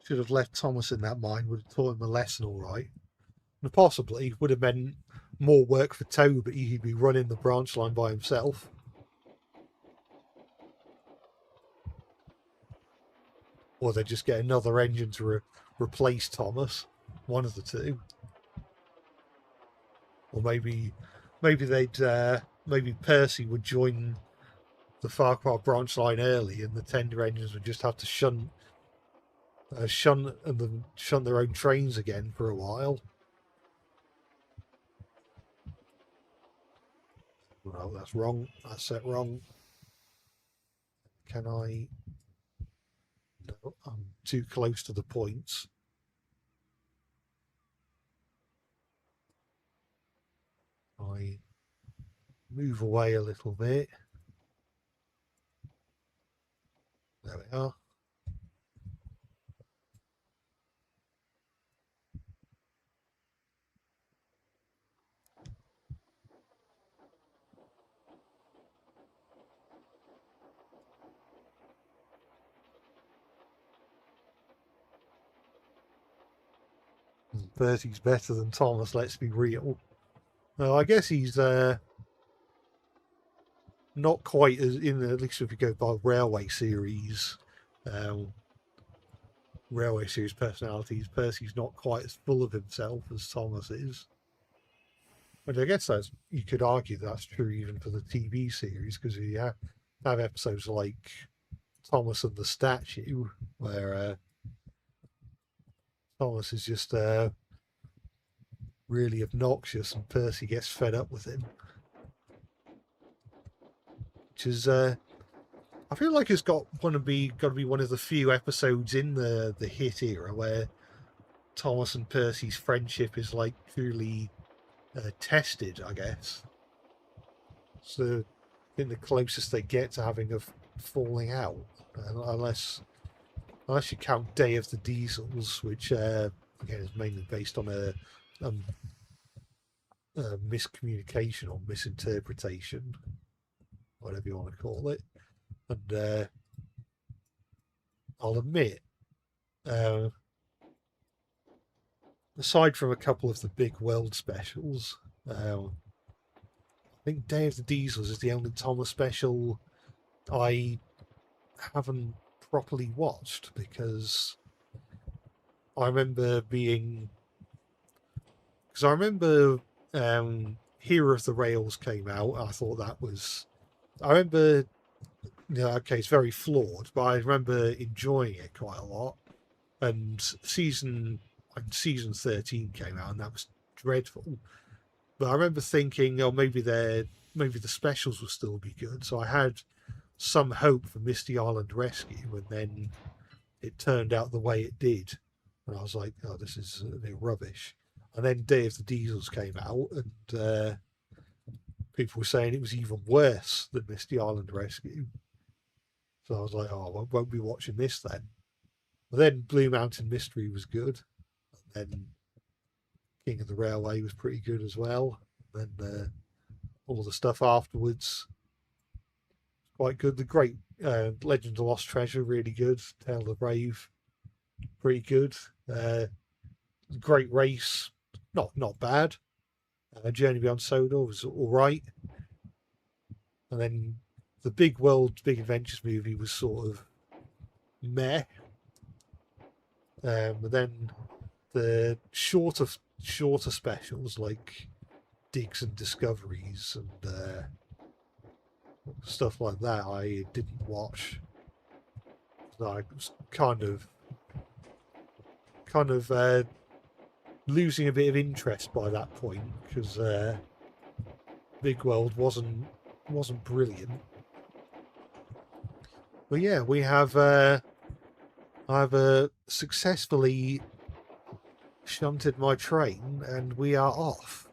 Should have left Thomas in that mine. Would have taught him a lesson, all right. And possibly would have meant more work for Toby. He'd be running the branch line by himself. Or they'd just get another engine to replace Thomas. One of the two. Or maybe Percy would join the Farquhar branch line early, and the tender engines would just have to shunt their own trains again for a while. Well, that's wrong. That's set wrong. Can I? No, I'm too close to the points. I move away a little bit. There we are. Bertie's better than Thomas, let's be real. No, I guess he's not quite as at least if you go by railway series personalities, Percy's not quite as full of himself as Thomas is. But I guess you could argue that's true even for the TV series, because you have episodes like Thomas and the Statue, where Thomas is just really obnoxious and Percy gets fed up with him. Which is I feel like it's got to be one of the few episodes in the hit era where Thomas and Percy's friendship is like truly tested, I guess. So I think the closest they get to having a falling out, unless you count Day of the Diesels, which again is mainly based on a miscommunication or misinterpretation, whatever you want to call it. And I'll admit, aside from a couple of the big world specials, I think Day of the Diesels is the only Thomas special I haven't properly watched, because I remember Hero of the Rails came out. I thought that was. I remember. Okay, it's very flawed, but I remember enjoying it quite a lot. And season and season 13 came out, and that was dreadful. But I remember thinking, oh, maybe the specials will still be good. So I had some hope for Misty Island Rescue, and then it turned out the way it did, and I was like, oh, this is a bit rubbish. And then Day of the Diesels came out, and people were saying it was even worse than Misty Island Rescue. So I was like, oh, I won't be watching this then. But then Blue Mountain Mystery was good. And then King of the Railway was pretty good as well. And then all the stuff afterwards, quite good. The Great Legend of Lost Treasure, really good. Tale of the Brave, pretty good. Great Race, not bad. Journey Beyond Soda was all right. And then the Big World, Big Adventures movie was sort of meh. And then the shorter specials like Digs and Discoveries and stuff like that I didn't watch. So I was kind of losing a bit of interest by that point because Big World wasn't brilliant. But yeah, we have I've successfully shunted my train and we are off.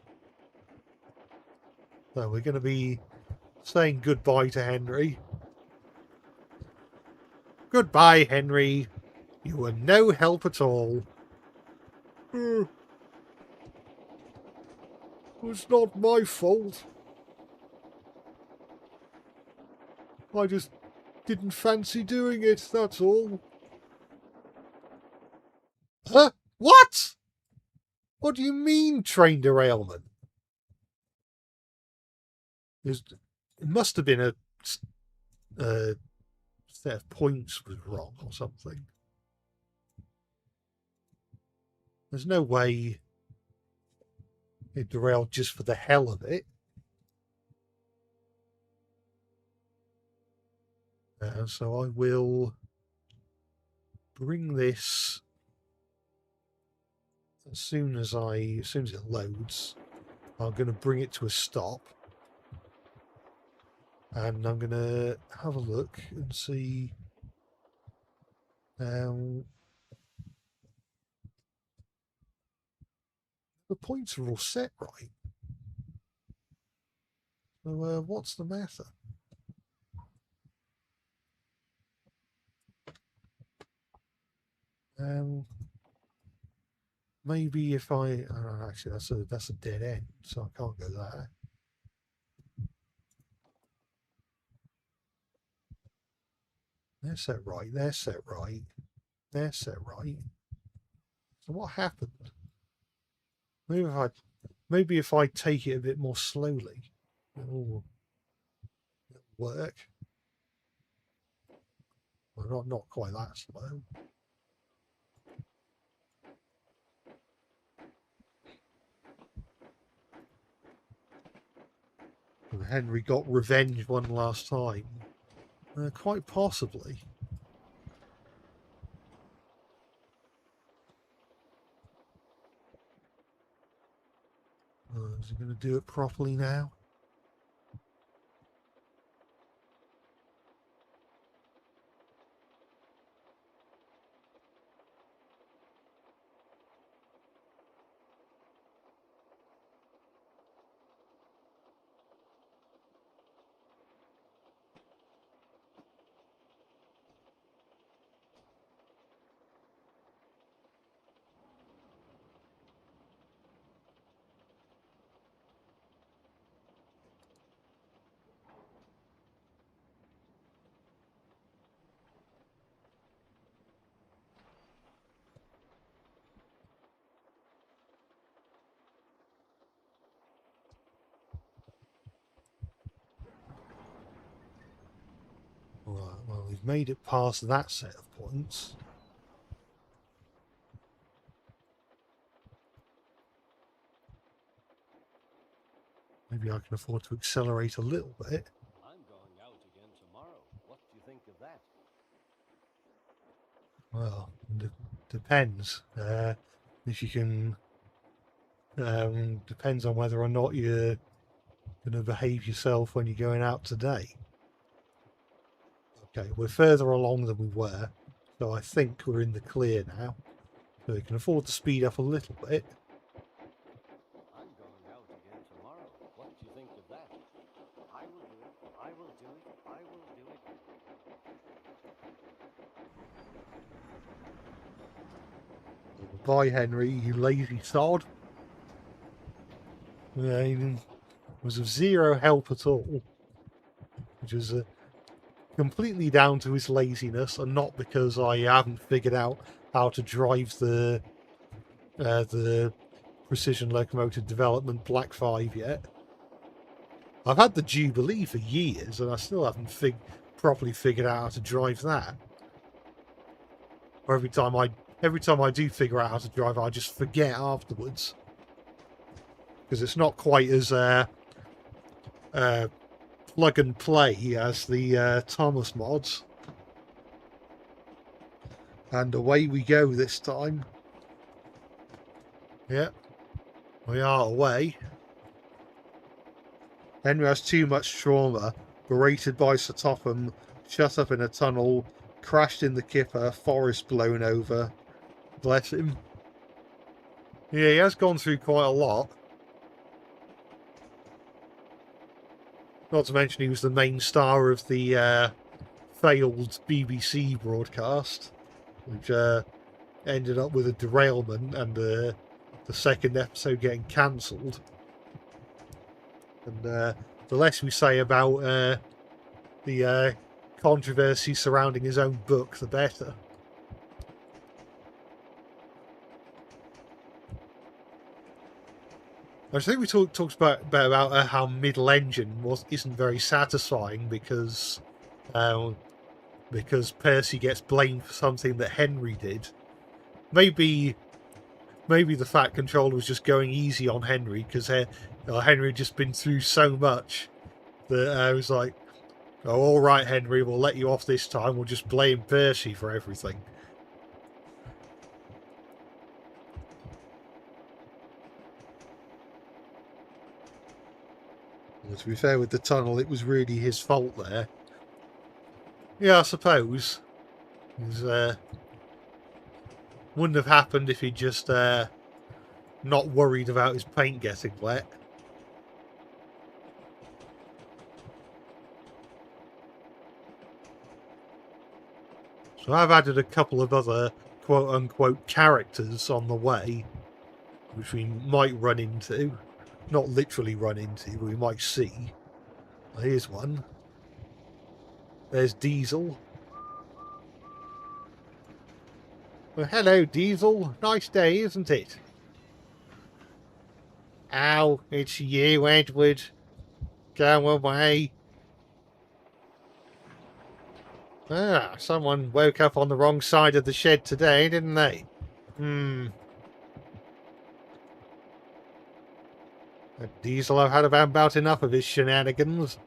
So we're going to be saying goodbye to Henry. Goodbye, Henry. You were no help at all. It's not my fault. I just didn't fancy doing it, that's all. Huh? What? What do you mean, train derailment? It must have been a set of points was wrong or something. There's no way it derailed just for the hell of it. So I will bring this as soon as it loads. I'm going to bring it to a stop, and I'm going to have a look and see. The points are all set right. So what's the matter? Maybe if I actually that's a dead end, so I can't go there. They're set right. They're set right. They're set right. So what happened? Maybe if I take it a bit more slowly, it'll work. Well, not quite that slow. Henry got revenge one last time. Quite possibly. Is he going to do it properly now? Right, well, we've made it past that set of points. Maybe I can afford to accelerate a little bit. I'm going out again tomorrow. What do you think of that? Well, depends. if you can. Depends on whether or not you're going to behave yourself when you're going out today. Okay, we're further along than we were, so I think we're in the clear now. So we can afford to speed up a little bit. I'm going out again tomorrow. What do you think of that? I will do it. I will do it. I will do it. Bye, Henry, you lazy sod. Yeah, he was of zero help at all, which was completely down to his laziness, and not because I haven't figured out how to drive the Precision Locomotive Development Black 5 yet. I've had the Jubilee for years, and I still haven't properly figured out how to drive that. Or every time I do figure out how to drive it, I just forget afterwards, because it's not quite as plug and play as the Thomas mods. And away we go this time. Yep, we are away. Henry has too much trauma, berated by Sir Topham, shut up in a tunnel, crashed in the kipper, forest blown over. Bless him. Yeah, he has gone through quite a lot. Not to mention he was the main star of the failed BBC broadcast, which ended up with a derailment and the second episode getting cancelled. And the less we say about the controversy surrounding his own book, the better. I think we talked about how middle engine isn't very satisfying because Percy gets blamed for something that Henry did. Maybe the Fat Controller was just going easy on Henry because Henry had just been through so much that I was like, oh, all right, Henry, we'll let you off this time. We'll just blame Percy for everything. And to be fair with the tunnel, it was really his fault there. Yeah, I suppose. It wouldn't have happened if he'd just not worried about his paint getting wet. So I've added a couple of other quote-unquote characters on the way, which we might run into. Not literally run into, but we might see. Here's one. There's Diesel. Well, hello, Diesel. Nice day, isn't it? Ow, it's you, Edward. Go away. Ah, someone woke up on the wrong side of the shed today, didn't they? Diesel, I've had about enough of his shenanigans.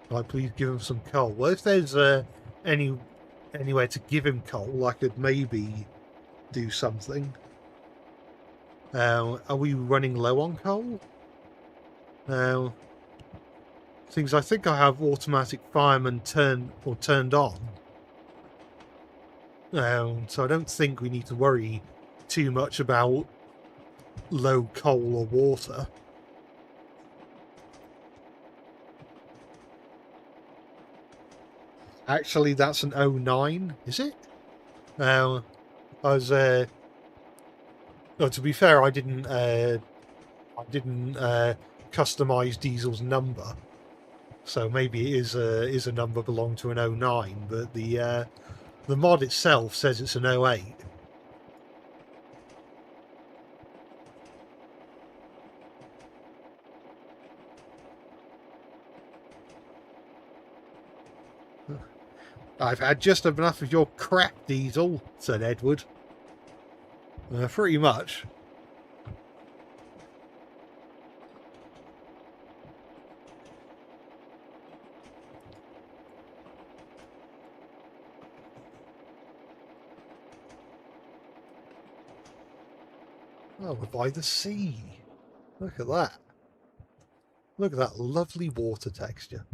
Like, please give him some coal. Well, if there's anywhere to give him coal, I could maybe do something. Are we running low on coal? Things I think I have automatic fireman turned on. So I don't think we need to worry too much about low coal or water. Actually, that's an 09, is it? I was. No, to be fair, I didn't customize Diesel's number, so maybe it is a number belonging to an 09. But the mod itself says it's an 08. I've had just enough of your crap, Diesel, said Edward. Pretty much. Oh, we're by the sea. Look at that. Look at that lovely water texture.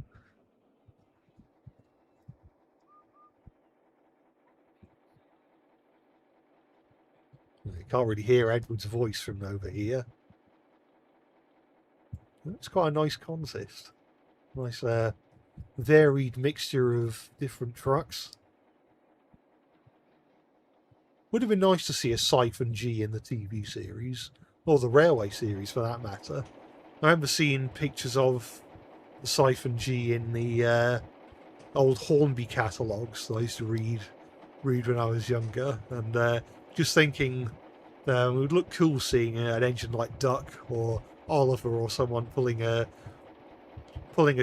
You can't really hear Edward's voice from over here. It's quite a nice consist. Nice varied mixture of different trucks. Would have been nice to see a Siphon G in the TV series, or the Railway series for that matter. I remember seeing pictures of the Siphon G in the old Hornby catalogues that I used to read when I was younger, and just thinking it would look cool seeing an engine like Duck or Oliver or someone pulling a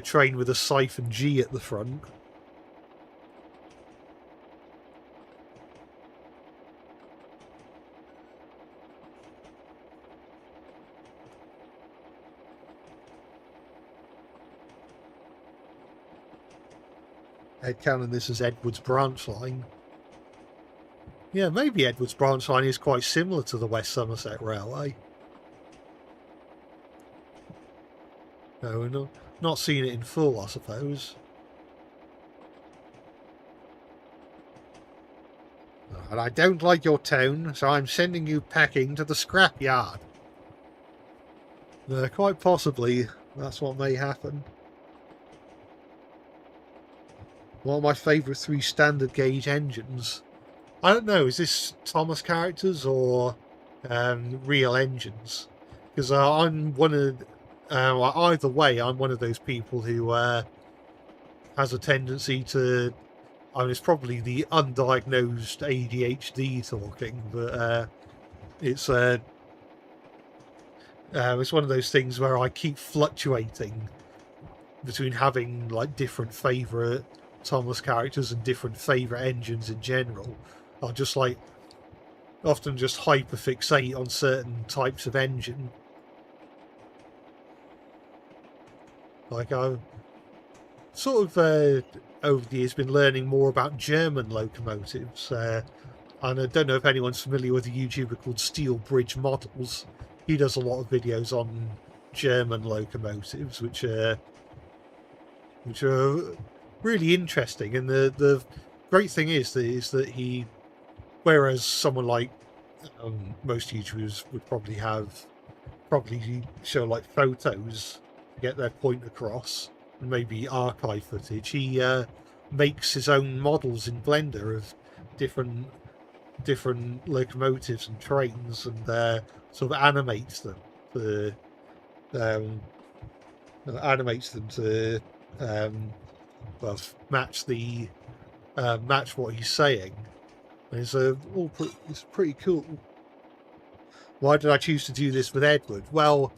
train with a Siphon G at the front. Headcanon this as Edward's branch line. Yeah, maybe Edward's branch line is quite similar to the West Somerset Railway. No, we're not seeing it in full, I suppose. And I don't like your tone, so I'm sending you packing to the scrapyard. Quite possibly, that's what may happen. One of my favourite 3 standard gauge engines. I don't know, is this Thomas characters or real engines? Because I'm one of... either way, I'm one of those people who has a tendency to... I mean, it's probably the undiagnosed ADHD talking, but it's one of those things where I keep fluctuating between having like different favourite Thomas characters and different favourite engines in general. I'll just like often just hyperfixate on certain types of engine. Like I've sort of over the years been learning more about German locomotives, and I don't know if anyone's familiar with a YouTuber called Steel Bridge Models. He does a lot of videos on German locomotives, which are really interesting. And the great thing is that he, whereas someone like most YouTubers would probably show like photos to get their point across and maybe archive footage, he makes his own models in Blender of different locomotives and trains, and sort of animates them to well, match what he's saying. And it's pretty cool. Why did I choose to do this with Edward? Well,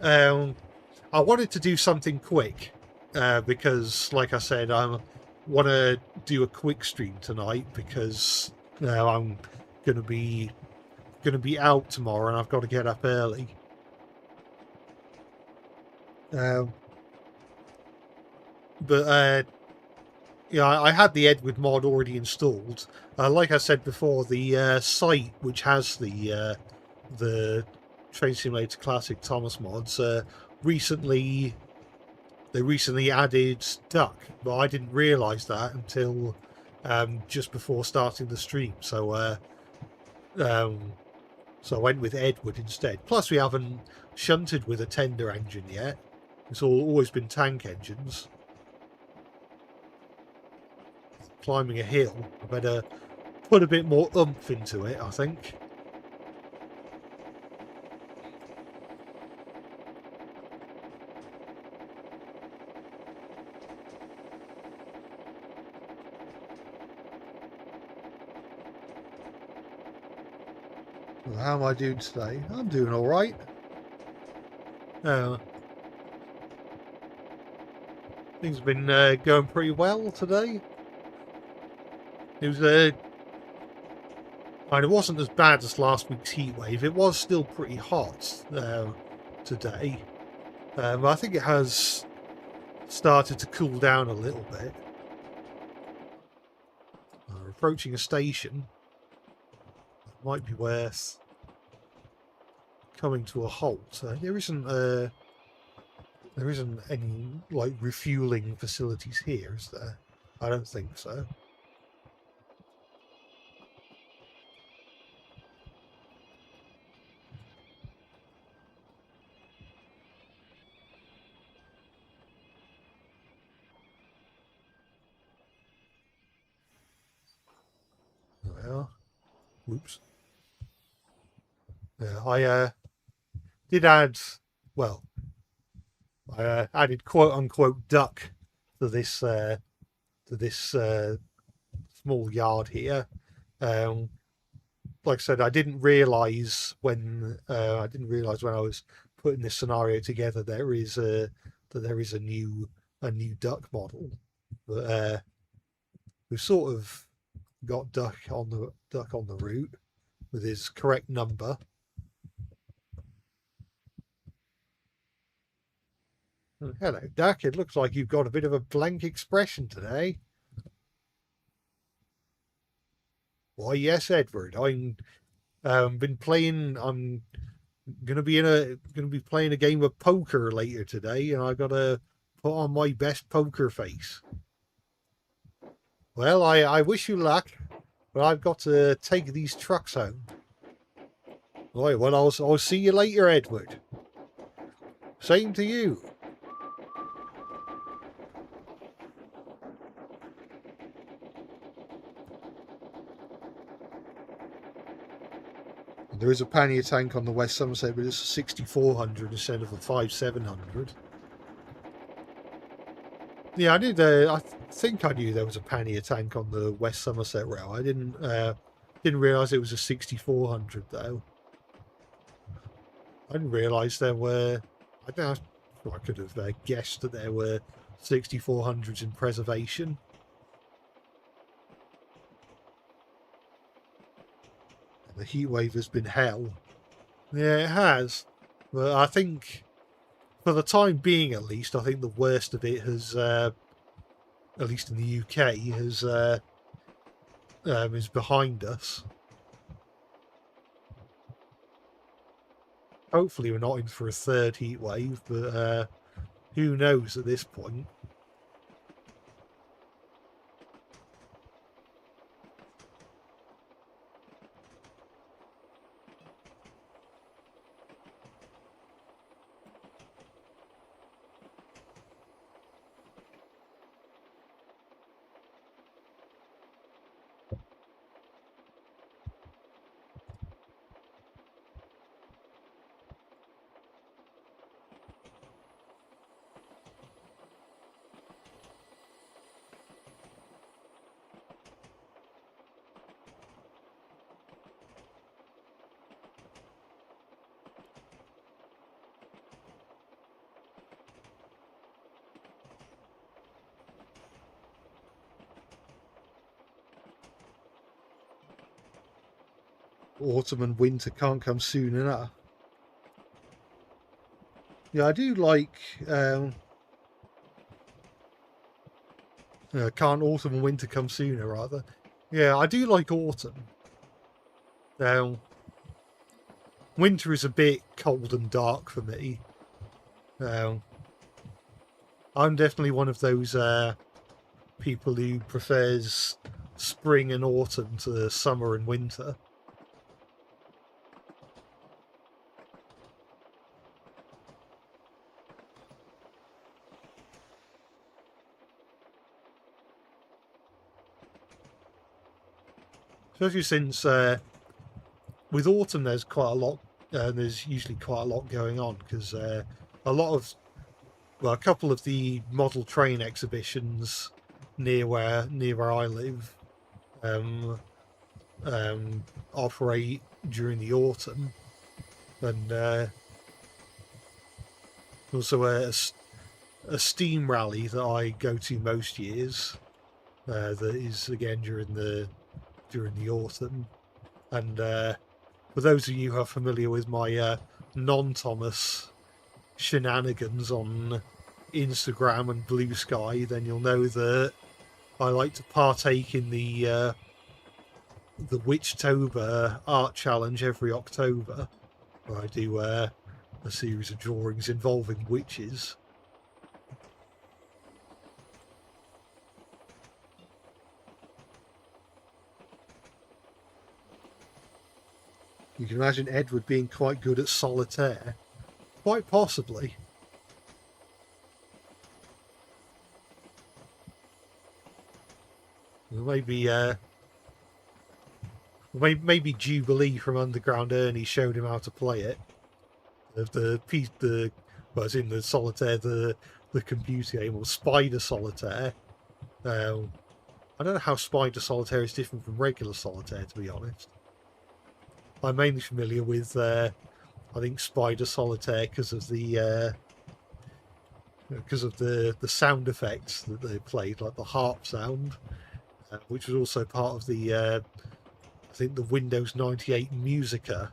I wanted to do something quick because, like I said, I want to do a quick stream tonight because I'm going to be out tomorrow and I've got to get up early. But I had the Edward mod already installed. Like I said before, the site which has the Train Simulator Classic Thomas mods recently added Duck, but I didn't realise that until just before starting the stream. So I went with Edward instead. Plus, we haven't shunted with a tender engine yet. It's always been tank engines. Climbing a hill, I better put a bit more oomph into it, I think. Well, how am I doing today? I'm doing all right. Things have been going pretty well today. It was it wasn't as bad as last week's heat wave. It was still pretty hot today. But I think it has started to cool down a little bit. We're approaching a station. It might be worth coming to a halt. There isn't any like refueling facilities here, is there? I don't think so. Well, whoops. Yeah, I did add. Well, I added quote unquote duck to this small yard here. Um, like I said, I didn't realise when I was putting this scenario together that there is a new duck model, but we've sort of got duck on the route with his correct number. Hello, Duck. It looks like you've got a bit of a blank expression today. Why, yes, Edward. I'm been playing. I'm gonna be playing a game of poker later today, and I gotta put on my best poker face. Well, I wish you luck, but I've got to take these trucks home. Right, well, I'll see you later, Edward. Same to you. There is a pannier tank on the West Somerset, but it's a 6400 instead of a 5700. Yeah, I did. I think I knew there was a pannier tank on the West Somerset rail. I didn't realise it was a 6400 though. I didn't realise there were. I don't know. I could have guessed that there were 6400s in preservation. The heatwave has been hell. Yeah, it has. But I think, for the time being at least, I think the worst of it has, at least in the UK, is behind us. Hopefully we're not in for a third heat wave, but who knows at this point. Autumn and winter can't come soon enough. Yeah, I do like. Can't autumn and winter come sooner, rather? Yeah, I do like autumn. Winter is a bit cold and dark for me. I'm definitely one of those people who prefers spring and autumn to summer and winter. Especially since with autumn there's quite a lot. There's usually quite a lot going on because a couple of the model train exhibitions near where I live operate during the autumn, and also a steam rally that I go to most years that is again during the autumn. And for those of you who are familiar with my non-Thomas shenanigans on Instagram and Blue Sky, then you'll know that I like to partake in the Witchtober art challenge every October. where I do a series of drawings involving witches. You can imagine Edward being quite good at solitaire. Quite possibly. Maybe maybe Jubilee from Underground Ernie showed him how to play it. Well, it's in the solitaire, the computer game, or Spider Solitaire. I don't know how Spider Solitaire is different from regular solitaire, to be honest. I'm mainly familiar with, I think, Spider Solitaire because of the sound effects that they played, like the harp sound, which was also part of the I think the Windows 98 Musica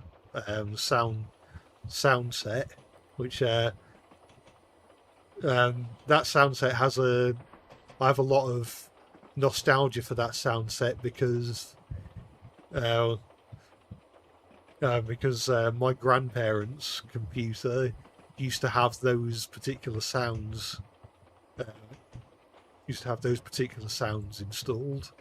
sound set, which that sound set has I have a lot of nostalgia for that sound set because my grandparents' computer used to have those particular sounds installed.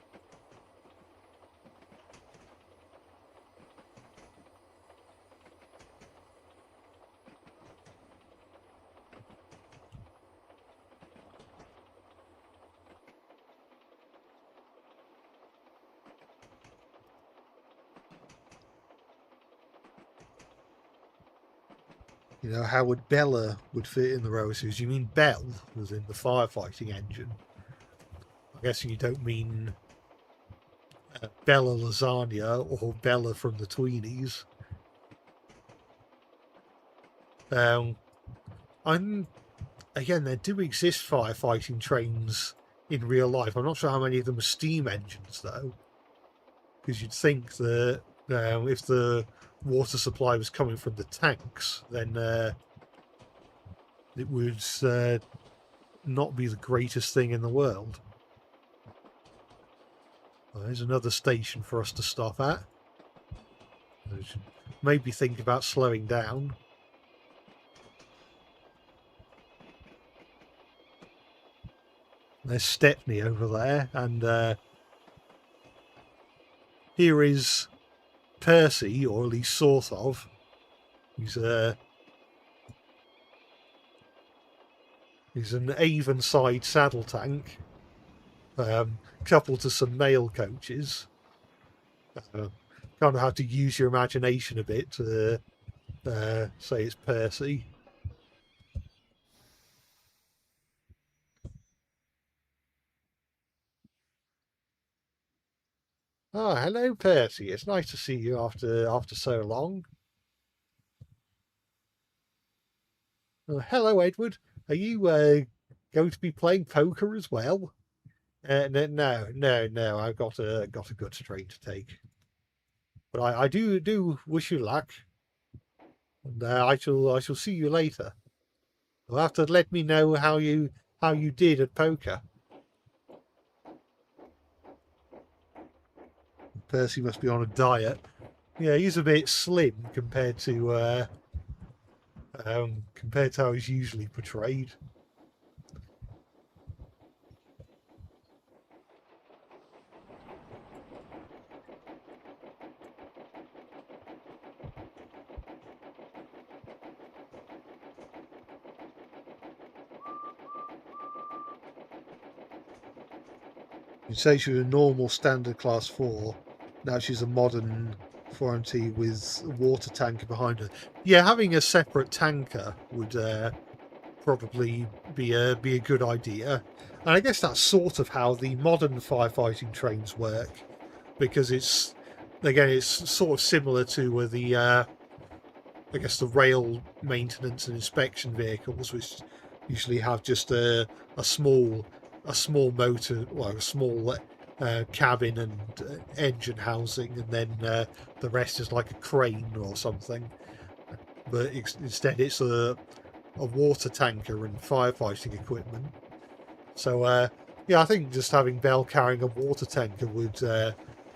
You know, how would Bella would fit in the Rose's? You mean Belle, as in the firefighting engine? I'm guessing you don't mean Bella Lasagna or Bella from the Tweenies. Again, there do exist firefighting trains in real life. I'm not sure how many of them are steam engines, though, because you'd think that if the water supply was coming from the tanks, then it would not be the greatest thing in the world. Well, there's another station for us to stop at. I should maybe think about slowing down. There's Stepney over there, and here is Percy, or at least sort of. He's an Avonside saddle tank, coupled to some mail coaches. Kind of have to use your imagination a bit to say it's Percy. Oh, hello, Percy. It's nice to see you after so long. Hello, Edward. Are you going to be playing poker as well? No. I've got a good train to take. But I do wish you luck, and I shall see you later. You'll have to let me know how you did at poker. Percy must be on a diet. Yeah, he's a bit slim compared to how he's usually portrayed. You say she was a normal standard class 4. Now she's a modern 4MT with a water tanker behind her. Yeah, having a separate tanker would probably be a good idea. And I guess that's sort of how the modern firefighting trains work, because it's sort of similar to the rail maintenance and inspection vehicles, which usually have just a small motor, well, a small cabin and engine housing, and then the rest is like a crane or something. But instead, it's a water tanker and firefighting equipment. So yeah, I think just having Belle carrying a water tanker would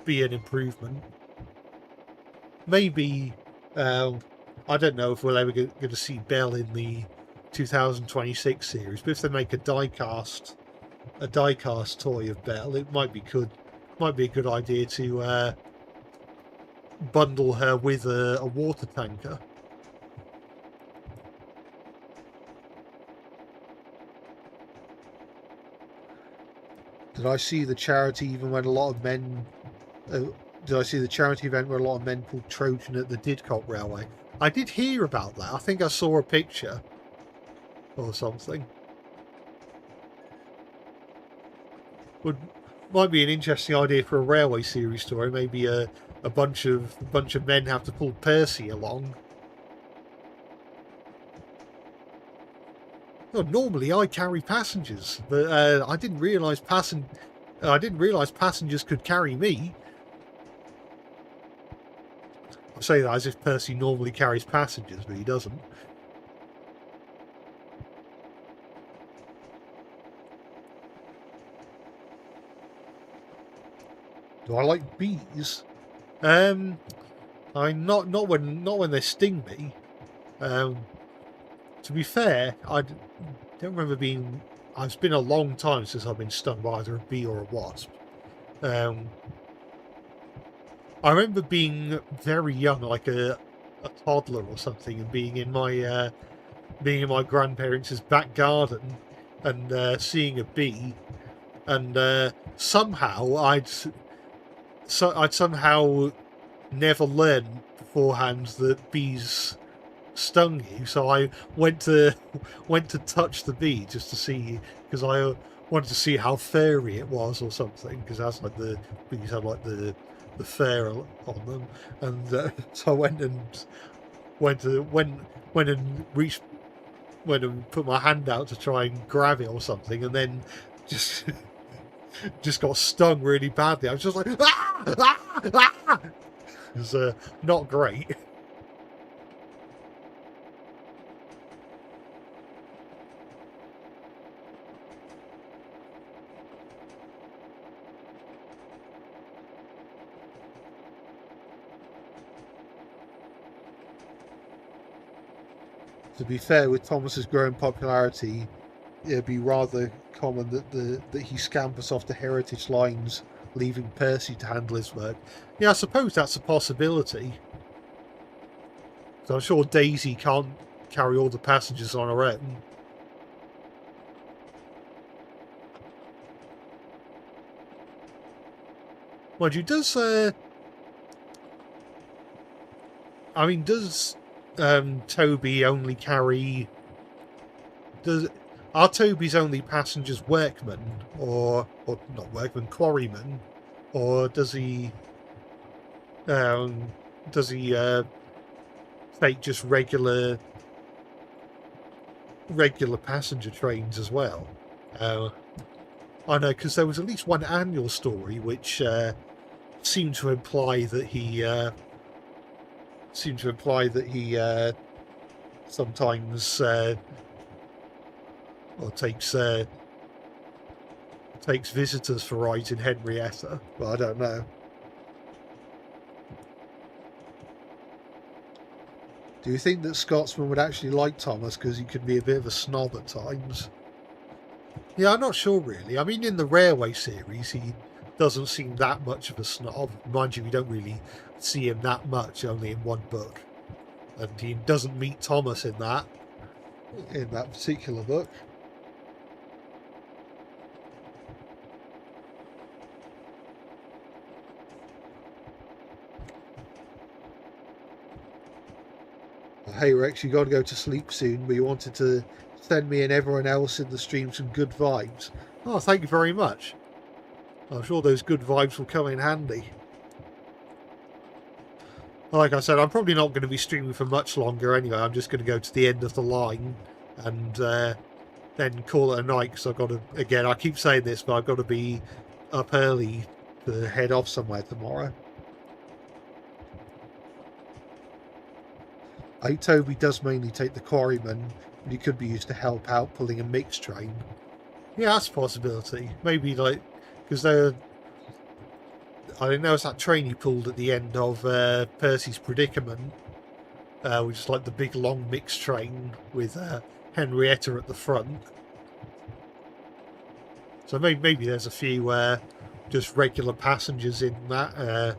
be an improvement. Maybe I don't know if we're ever going to see Bell in the 2026 series, but if they make a diecast toy of Bell, it might be a good idea to bundle her with a water tanker. Did I see the charity even when a lot of men? Did I see the charity event where a lot of men pulled Trojan at the Didcot Railway? I did hear about that. I think I saw a picture or something. Might be an interesting idea for a railway series story. Maybe a bunch of men have to pull Percy along. Well, normally I carry passengers, but I didn't realise passengers could carry me. I say that as if Percy normally carries passengers, but he doesn't. Do I like bees? I not when they sting me. To be fair, I don't remember being. It's been a long time since I've been stung by either a bee or a wasp. I remember being very young, like a toddler or something, and being in my grandparents' back garden and seeing a bee, and somehow I'd somehow never learned beforehand that bees stung you, so I went to touch the bee just to see, because I wanted to see how furry it was or something, because that's like the bees have like the fur on them, and so I went and put my hand out to try and grab it or something, and then just just got stung really badly. I was just like, ah! Ah! Ah! It was not great. To be fair, with Thomas's growing popularity, it'd be rather common that he scampers off the heritage lines, leaving Percy to handle his work. Yeah, I suppose that's a possibility. So I'm sure Daisy can't carry all the passengers on her own. Mind you, does Toby only carry? Are Toby's only passengers workmen, or not workmen, quarrymen, or does he take just regular passenger trains as well? I know, because there was at least one annual story which seemed to imply that he sometimes takes visitors for rides in Henrietta, but I don't know. Do you think that Scotsman would actually like Thomas because he could be a bit of a snob at times? Yeah, I'm not sure really. I mean, in the Railway series, he doesn't seem that much of a snob. Mind you, we don't really see him that much, only in one book. And he doesn't meet Thomas in that particular book. Hey Rex, you got to go to sleep soon, but you wanted to send me and everyone else in the stream some good vibes. Oh, thank you very much. I'm sure those good vibes will come in handy. Like I said, I'm probably not going to be streaming for much longer anyway. I'm just going to go to the end of the line and then call it a night, because I've got to, again, I keep saying this, but I've got to be up early to head off somewhere tomorrow. Toby does mainly take the quarryman, but he could be used to help out pulling a mixed train. Yeah, that's a possibility. Maybe, like, because I didn't know it's that train he pulled at the end of Percy's Predicament. which is like the big long mixed train with Henrietta at the front. So maybe there's a few just regular passengers in that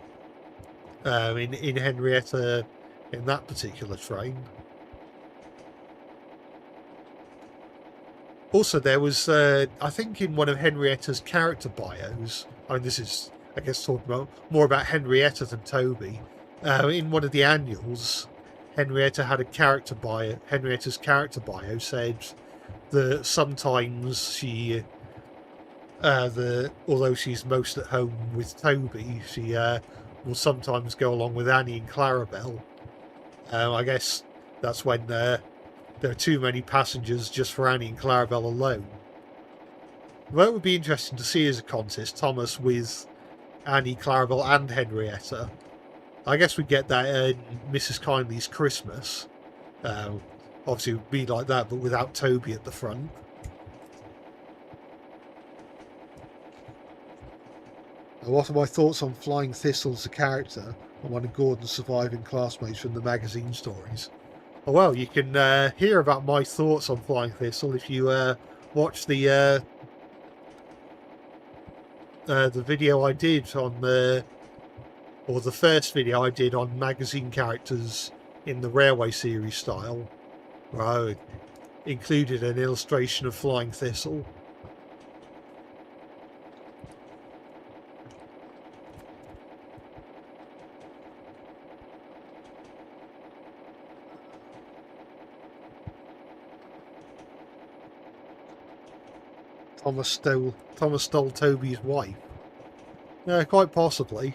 in Henrietta in that particular train. Also, there was I think in one of Henrietta's character bios. I mean, this is I guess talking more about Henrietta than Toby. In one of the annuals, Henrietta had a character bio. Henrietta's character bio said that sometimes she although she's most at home with Toby, she will sometimes go along with Annie and Clarabelle. I guess that's when there are too many passengers just for Annie and Clarabelle alone. Well, it would be interesting to see as a contest Thomas with Annie, Clarabelle, and Henrietta. I guess we get that in Mrs. Kindly's Christmas. Obviously, it would be like that, but without Toby at the front. What are my thoughts on Flying Thistle as a character and one of Gordon's surviving classmates from the magazine stories? Oh, well, you can hear about my thoughts on Flying Thistle if you watch the video I did on the first video I did on magazine characters in the Railway series style, where I included an illustration of Flying Thistle. Thomas stole Toby's wife. Yeah, quite possibly.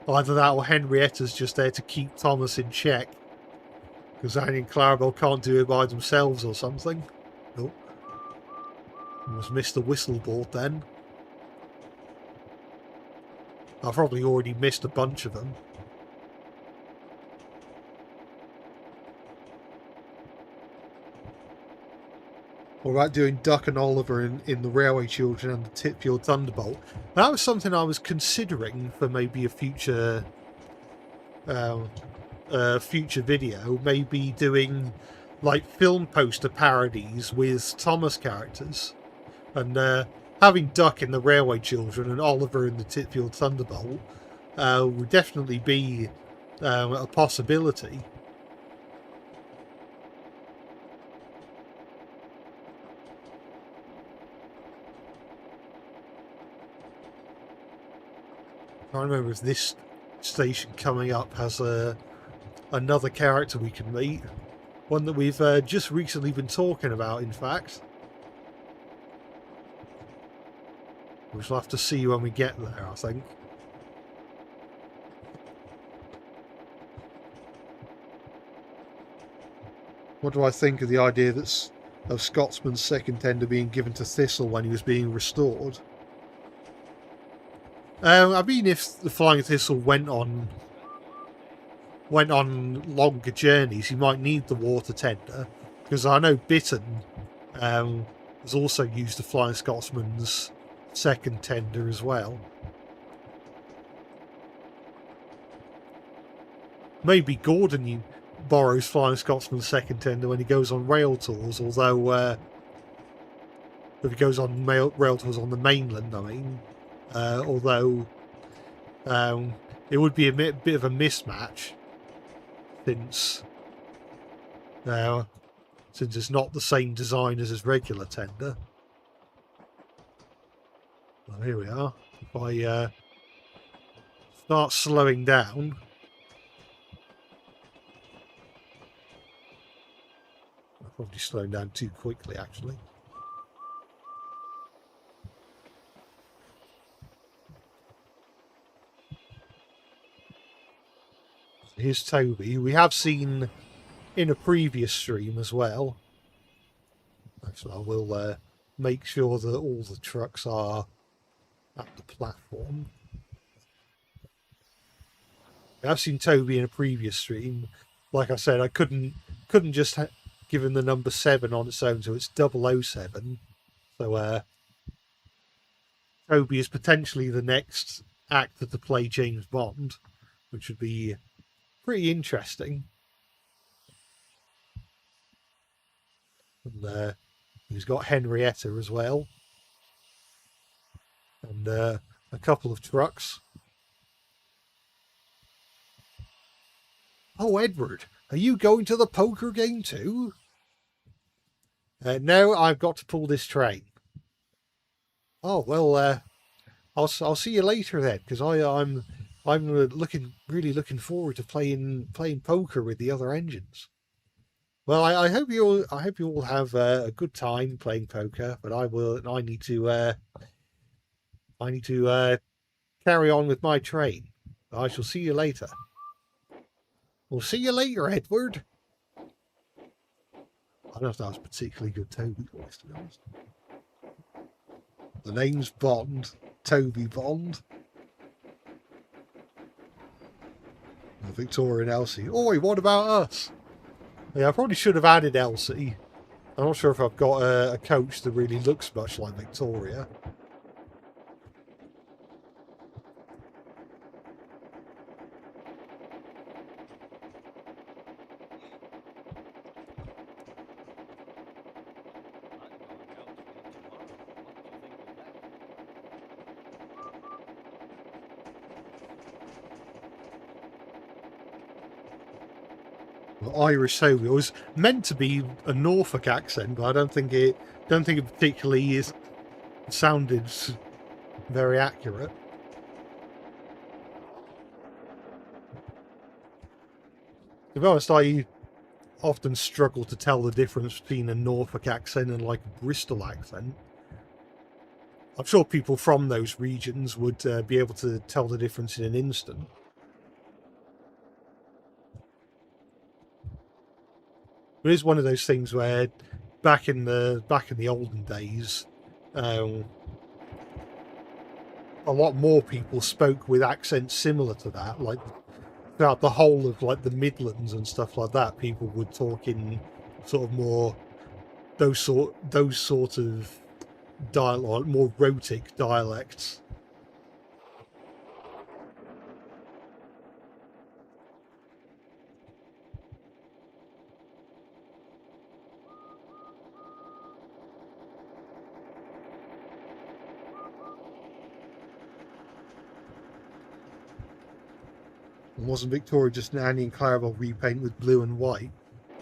Either that or Henrietta's just there to keep Thomas in check. Because Annie and Clarabelle can't do it by themselves or something. Nope. Almost missed the whistle board then. I've probably already missed a bunch of them. What about doing Duck and Oliver in the Railway Children and the Titfield Thunderbolt? That was something I was considering for maybe a future video. Maybe doing like film poster parodies with Thomas characters. And having Duck in the Railway Children and Oliver in the Titfield Thunderbolt would definitely be a possibility. I remember if this station coming up has another character we can meet. One that we've just recently been talking about, in fact. We shall have to see when we get there, I think. What do I think of the idea of Scotsman's second tender being given to Thistle when he was being restored? I mean, if the Flying Thistle went on longer journeys, he might need the water tender, because I know Bitten has also used the Flying Scotsman's second tender as well. Maybe Gordon borrows Flying Scotsman's second tender when he goes on rail tours, although if he goes on rail tours on the mainland, I mean. Although it would be a bit of a mismatch since it's not the same design as his regular tender. Well, here we are. If I start slowing down, I'm probably slowing down too quickly, actually. Here's Toby. We have seen in a previous stream as well. Actually, I will make sure that all the trucks are at the platform. I've seen Toby in a previous stream. Like I said, I couldn't just give him the number 7 on its own, so it's 007. So Toby is potentially the next actor to play James Bond, which would be pretty interesting. And he's got Henrietta as well, and a couple of trucks. Oh, Edward, are you going to the poker game too? No, I've got to pull this train. Oh well, I'll see you later then, because I'm really looking forward to playing poker with the other engines. Well, I hope you all have a good time playing poker, but I need to carry on with my train. I shall see you later. We'll see you later, Edward. I don't know if that was particularly good Toby voice, to be honest. The name's Bond, Toby Bond. Victoria and Elsie. Oi, what about us? Yeah, I probably should have added Elsie. I'm not sure if I've got a coach that really looks much like Victoria. Irish Toby. It was meant to be a Norfolk accent, but I don't think it particularly sounded very accurate. To be honest, I often struggle to tell the difference between a Norfolk accent and like a Bristol accent. I'm sure people from those regions would be able to tell the difference in an instant. But it is one of those things where back in the olden days, a lot more people spoke with accents similar to that, like throughout the whole of like the Midlands and stuff like that. People would talk in sort of more those sort of dialogue, more rhotic dialects. And wasn't Victoria just an Annie and Clarabelle repaint with blue and white?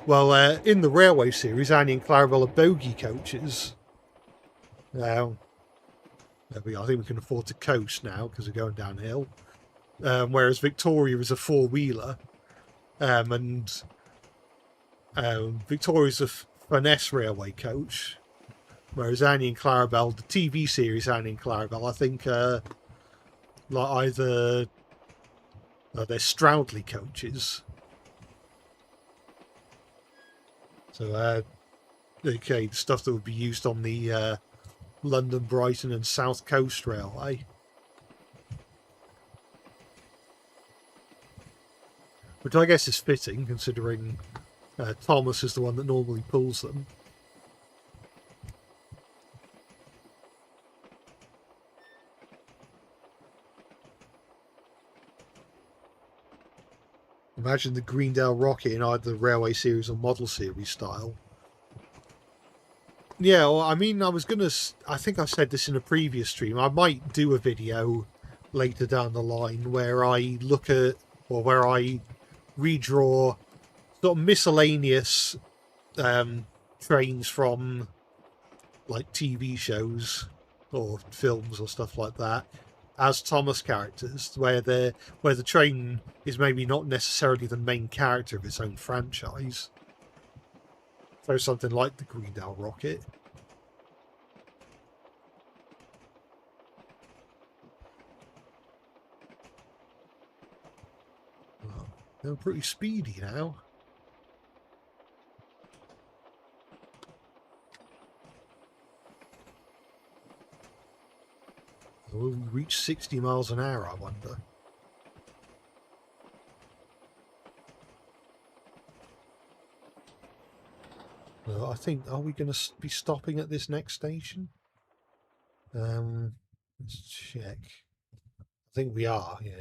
Well, in the Railway series, Annie and Clarabelle are bogie coaches. Now, there we are. I think we can afford to coast now because we're going downhill. Whereas Victoria is a four-wheeler, and Victoria's a finesse railway coach, whereas Annie and Clarabelle, the TV series Annie and Clarabelle, I think like either they're Stroudley coaches. So okay, the stuff that would be used on the London, Brighton and South Coast Railway. Which I guess is fitting, considering Thomas is the one that normally pulls them. Imagine the Greendale rocket in either the Railway series or Model series style. Yeah, well, I mean, I think I said this in a previous stream, I might do a video later down the line where I look at, or where I redraw sort of miscellaneous trains from like TV shows or films or stuff like that as Thomas characters, where the train is maybe not necessarily the main character of its own franchise. So something like the Greendale rocket. Oh, they're pretty speedy now. Will we reach 60 miles an hour, I wonder? I think, are we going to be stopping at this next station? Let's check. I think we are, yeah.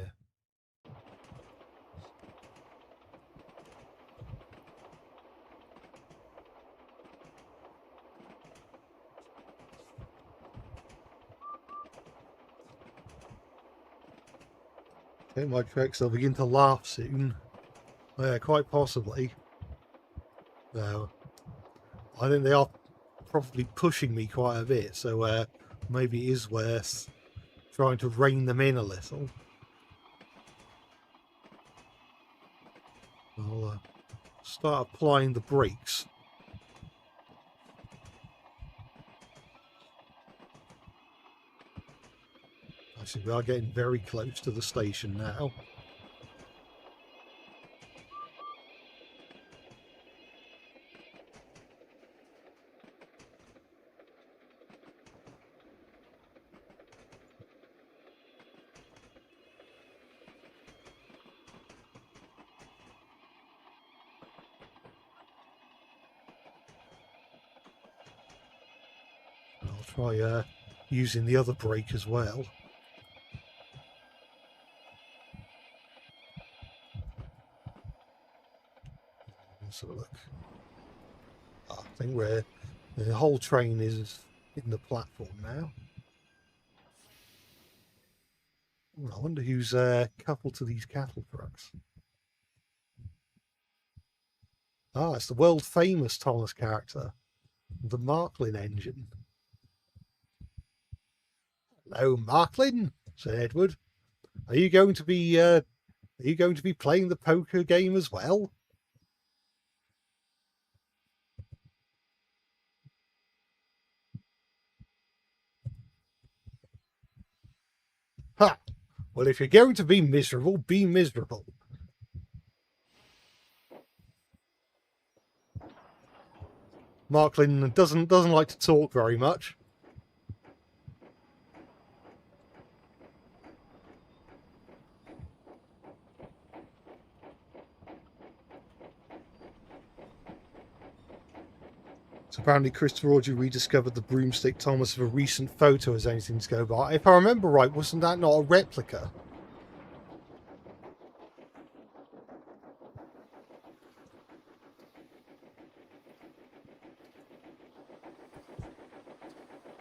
Okay, my tricks, they'll begin to laugh soon. Yeah, quite possibly. No. I think they are probably pushing me quite a bit, so maybe it is worth trying to rein them in a little. I'll start applying the brakes. Actually, we are getting very close to the station now. I'll try using the other brake as well. Let's have a look. I think the whole train is in the platform now. I wonder who's coupled to these cattle trucks. Ah, it's the world famous Thomas character, the Marklin engine. Hello, Marklin, said Edward. Are you going to be playing the poker game as well? Ha! Well, if you're going to be miserable, be miserable. Marklin doesn't like to talk very much. So apparently Christopher Audrey rediscovered the broomstick Thomas of a recent photo as anything to go by. If I remember right, wasn't that not a replica?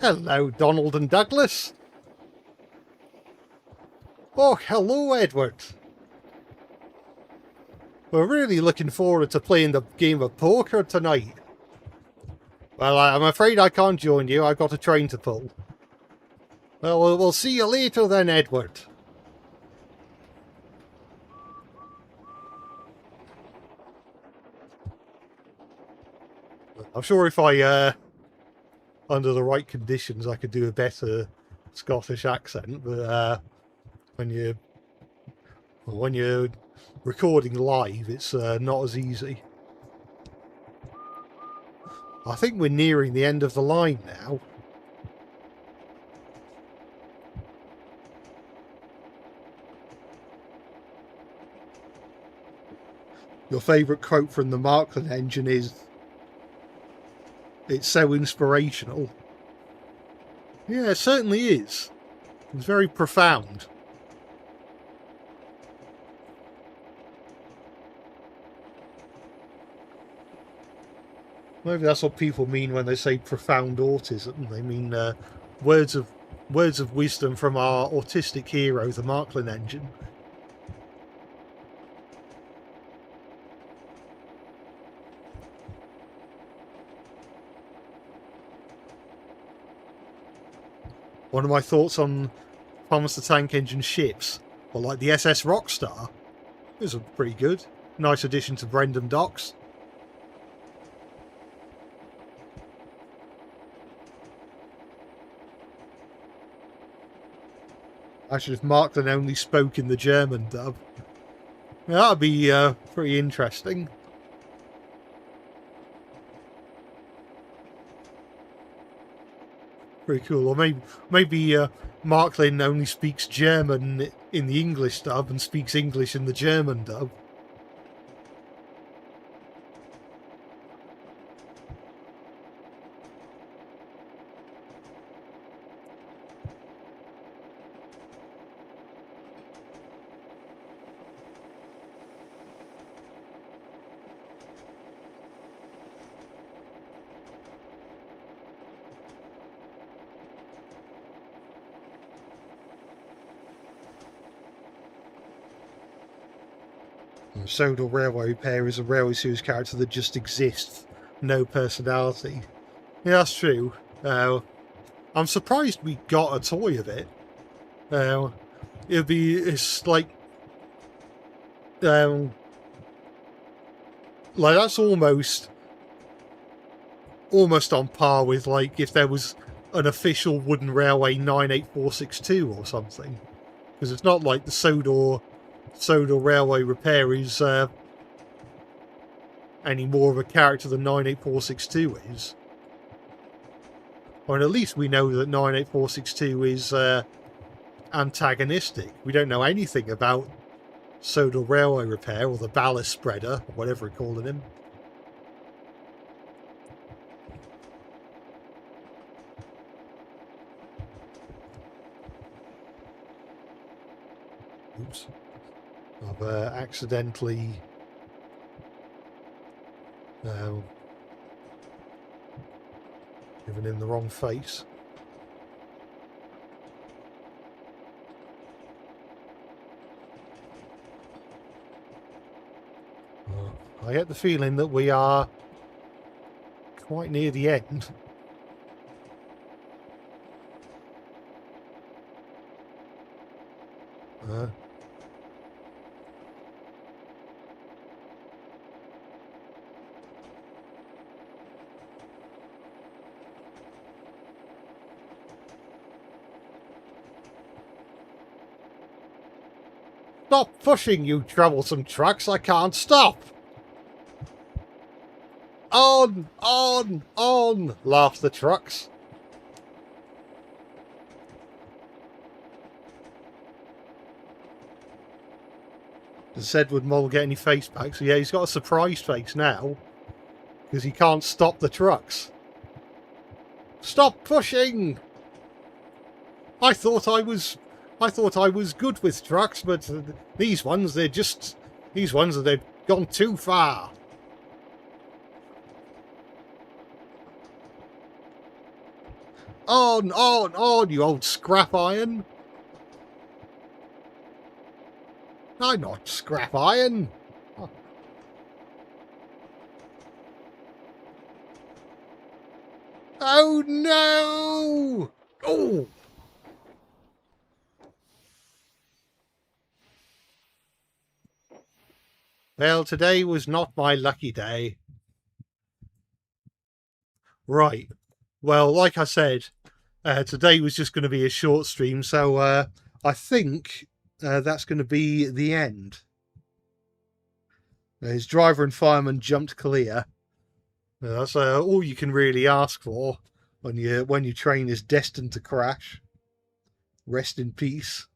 Hello, Donald and Douglas. Oh, hello, Edward. We're really looking forward to playing the game of poker tonight. Well, I'm afraid I can't join you. I've got a train to pull. Well, we'll see you later then, Edward. I'm sure if I, under the right conditions, I could do a better Scottish accent, but when you're recording live, it's not as easy. I think we're nearing the end of the line now. Your favourite quote from the Marklin engine is, "It's so inspirational." Yeah, it certainly is. It's very profound. Maybe that's what people mean when they say profound autism. They mean words of wisdom from our autistic hero, the Marklin engine. One of my thoughts on Thomas the Tank Engine ships, or like the SS Rockstar, it was pretty good. Nice addition to Brendam Docks. Actually, if Marklin only spoke in the German dub, that'd be pretty interesting. Pretty cool. Or maybe Marklin only speaks German in the English dub and speaks English in the German dub. Sodor Railway Repair is a Railway Series character that just exists, no personality. Yeah, that's true. I'm surprised we got a toy of it. It's like that's almost on par with like if there was an official Wooden Railway 98462 or something, because it's not like the Sodor Railway Repair is any more of a character than 98462 is. Or at least we know that 98462 is antagonistic. We don't know anything about Sodor Railway Repair or the Ballast Spreader, or whatever we're calling him. Oops. I've accidentally given him the wrong face. I get the feeling that we are quite near the end. Stop pushing, you troublesome trucks! I can't stop! On! On! On! Laugh the trucks. Does Edward Mole get any face packs? So yeah, he's got a surprise face now, because he can't stop the trucks. Stop pushing! I thought I was good with trucks, but these ones, they've gone too far. On, you old scrap iron. I'm not scrap iron. Oh no! Oh! Well, today was not my lucky day. Right. Well, like I said, today was just going to be a short stream, so I think that's going to be the end. His driver and fireman jumped clear. That's all you can really ask for when your train is destined to crash. Rest in peace.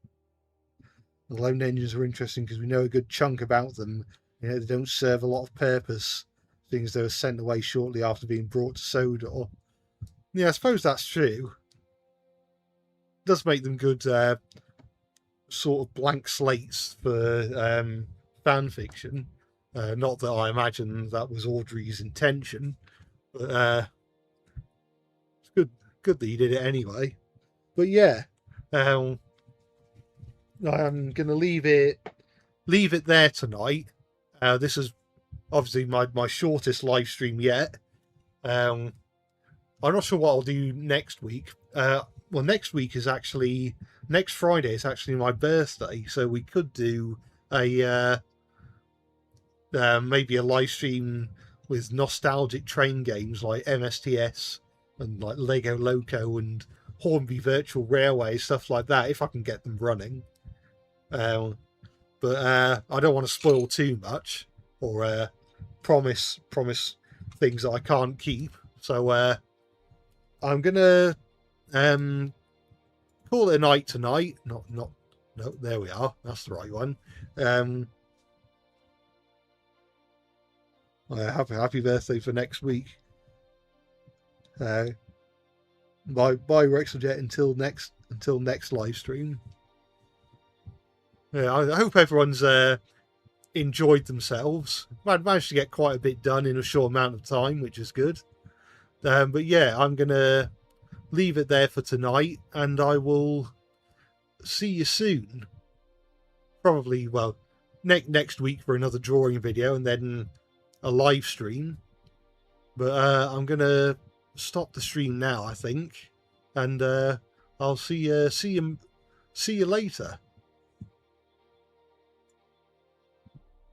The lone engines are interesting because we know a good chunk about them. You know, they don't serve a lot of purpose. Things they were sent away shortly after being brought to Sodor. Yeah, I suppose that's true. It does make them good sort of blank slates for fan fiction. Not that I imagine that was Audrey's intention, but it's good that he did it anyway. But yeah, I'm gonna leave it there tonight. This is obviously my shortest live stream yet. I'm not sure what I'll do next week. Well, next Friday is actually my birthday, so we could do a maybe a live stream with nostalgic train games like MSTS and like Lego Loco and Hornby Virtual Railway, stuff like that, if I can get them running. But I don't want to spoil too much or promise things that I can't keep. So I'm gonna call it a night tonight. No, there we are. That's the right one. Happy birthday for next week. Bye Rexeljet until next live stream. Yeah, I hope everyone's enjoyed themselves. I managed to get quite a bit done in a short amount of time, which is good. But yeah, I'm gonna leave it there for tonight, and I will see you soon. Probably, well, next week for another drawing video and then a live stream. But I'm gonna stop the stream now, I think, and I'll see you later.